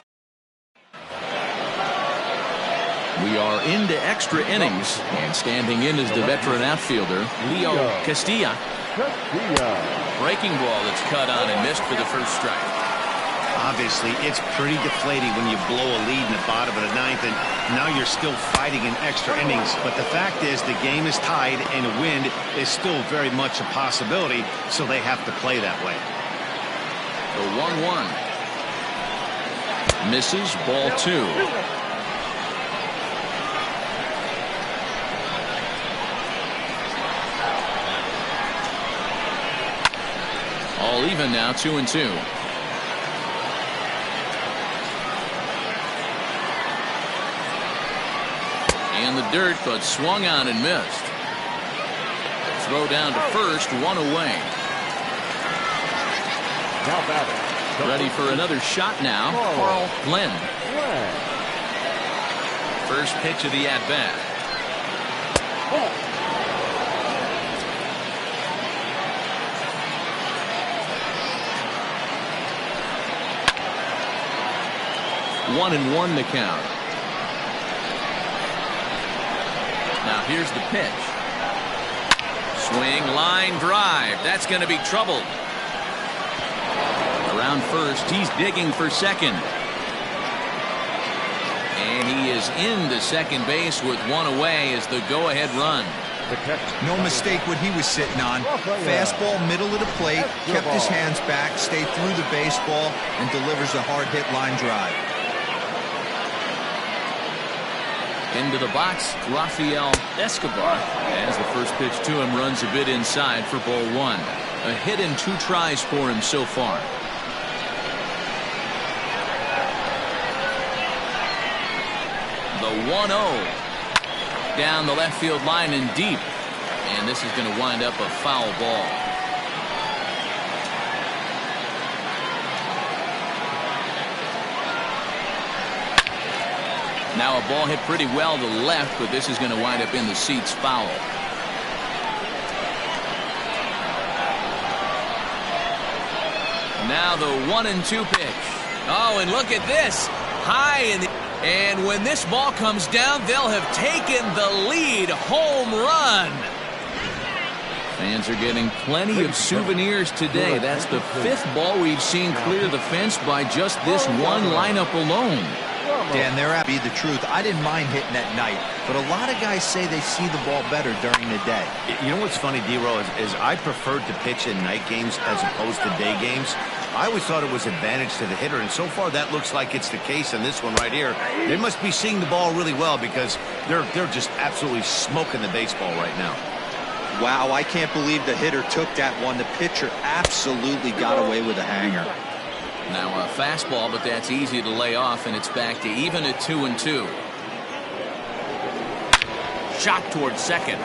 We are into extra innings, and standing in is the veteran outfielder, Leo Castilla. Breaking ball that's cut on and missed for the first strike. Obviously, it's pretty deflating when you blow a lead in the bottom of the ninth, and now you're still fighting in extra innings. But the fact is, the game is tied, and a win is still very much a possibility, so they have to play that way. The 1-1. Misses, ball 2. All even now, 2-2. In the dirt, but swung on and missed. Throw down to first, 1 away. Now batting. Ready for another shot now, Carl Glenn. First pitch of the at-bat. 1-1 the count. Now here's the pitch. Swing, line drive. That's going to be trouble. Around first, he's digging for second. And he is into second base with 1 away as the go-ahead run. No mistake what he was sitting on. Fastball, middle of the plate, kept his hands back, stayed through the baseball, and delivers a hard-hit line drive. Into the box, Rafael Escobar, as the first pitch to him runs a bit inside for ball 1. A hit in 2 tries for him so far. The 1-0 down the left field line and deep, and this is going to wind up a foul ball. Now a ball hit pretty well to the left, but this is going to wind up in the seats foul. Now the 1-2 pitch. Oh, and look at this. High in the... And when this ball comes down, they'll have taken the lead. Home run. Fans are getting plenty of souvenirs today. That's the 5th ball we've seen clear the fence by just this one lineup alone. Dan, they're at be the truth. I didn't mind hitting at night, but a lot of guys say they see the ball better during the day. You know what's funny, D-Row, is I preferred to pitch in night games as opposed to day games. I always thought it was advantage to the hitter, and so far that looks like it's the case in this one right here. They must be seeing the ball really well because they're just absolutely smoking the baseball right now. Wow, I can't believe the hitter took that one. The pitcher absolutely got away with a hanger. Now a fastball, but that's easy to lay off, and it's back to even at 2-2. Shot towards second.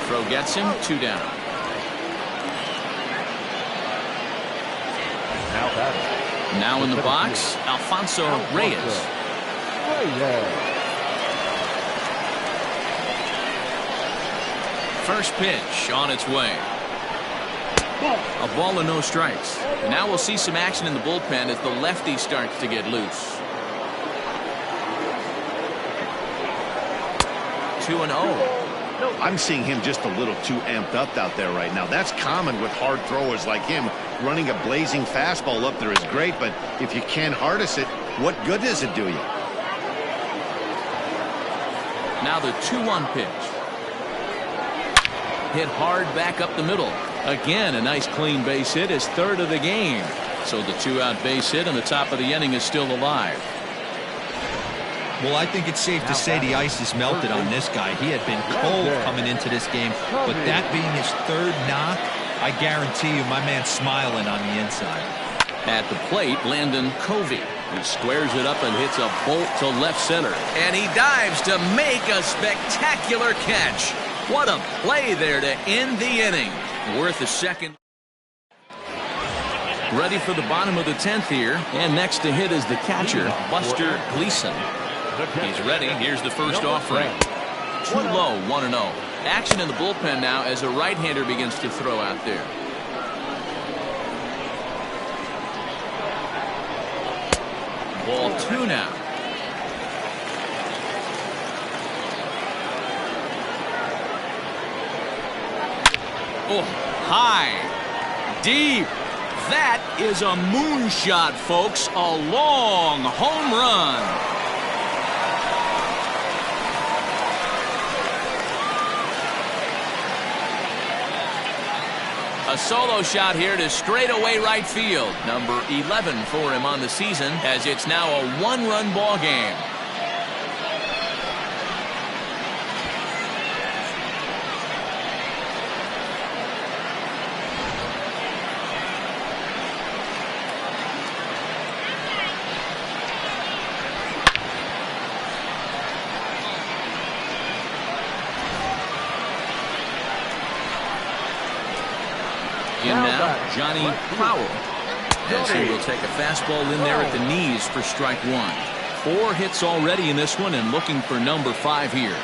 Throw gets him, 2 down. Now in the box, Alfonso Reyes. First pitch on its way. A ball and no strikes. And now we'll see some action in the bullpen as the lefty starts to get loose. 2-0. I'm seeing him just a little too amped up out there right now. That's common with hard throwers like him. Running a blazing fastball up there is great, but if you can't harness it, what good does it do you? Now the 2-1 pitch. Hit hard back up the middle. Again, a nice clean base hit, his third of the game. So the 2-out base hit on the top of the inning is still alive. Well, I think it's safe to say the ice is melted on this guy. He had been cold coming into this game, but that being his third knock, I guarantee you my man's smiling on the inside. At the plate, Landon Covey. He squares it up and hits a bolt to left center. And he dives to make a spectacular catch. What a play there to end the inning. Worth a second. Ready for the bottom of the 10th here. And next to hit is the catcher, Buster Gleason. He's ready. Here's the first offering. Too low, 1-0. Action in the bullpen now as a right-hander begins to throw out there. Ball 2 now. Oh, high, deep. That is a moonshot, folks. A long home run. A solo shot here to straightaway right field. Number 11 for him on the season, as it's now a 1-run ball game. In now, Johnny Powell, as he will take a fastball in there at the knees for strike 1. 4 hits already in this one and looking for number 5 here.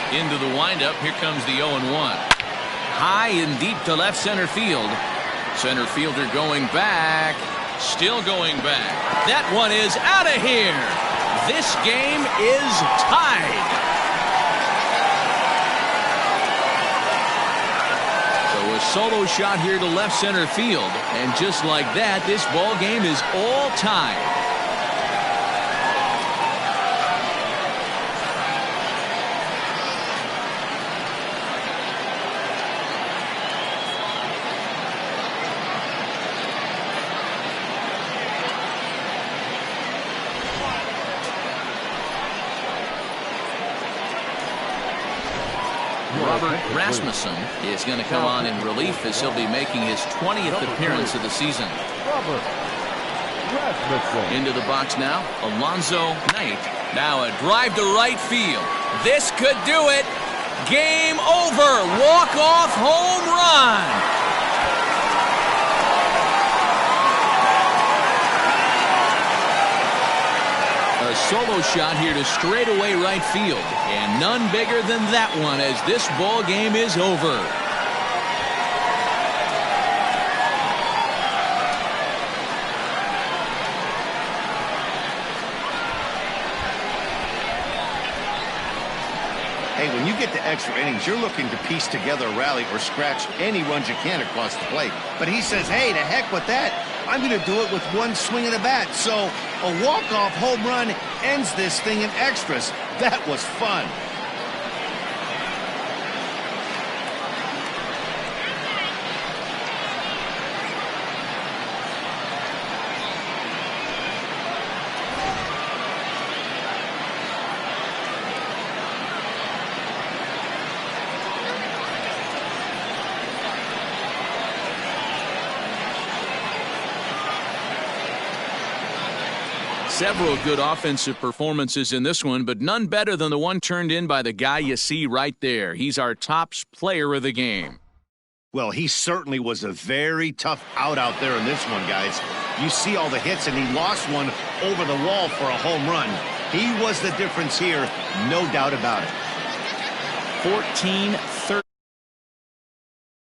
Into the windup, here comes the 0-1. High and deep to left center field. Center fielder going back, still going back. That one is out of here. This game is tied. A solo shot here to left center field, and just like that, this ball game is all tied. Robert Rasmussen is going to come on in relief as he'll be making his 20th appearance of the season. Into the box now, Alonzo Knight. Now a drive to right field. This could do it. Game over. Walk-off home run. A solo shot here to straightaway right field, and none bigger than that one as this ball game is over. Hey, when you get to extra innings, you're looking to piece together a rally or scratch any runs you can across the plate. But he says, hey, to heck with that. I'm going to do it with one swing of the bat. So a walk-off home run ends this thing in extras. That was fun. Several good offensive performances in this one, but none better than the one turned in by the guy you see right there. He's our top player of the game. Well, he certainly was a very tough out there in this one, guys. You see all the hits, and he lost one over the wall for a home run. He was the difference here, no doubt about it. 14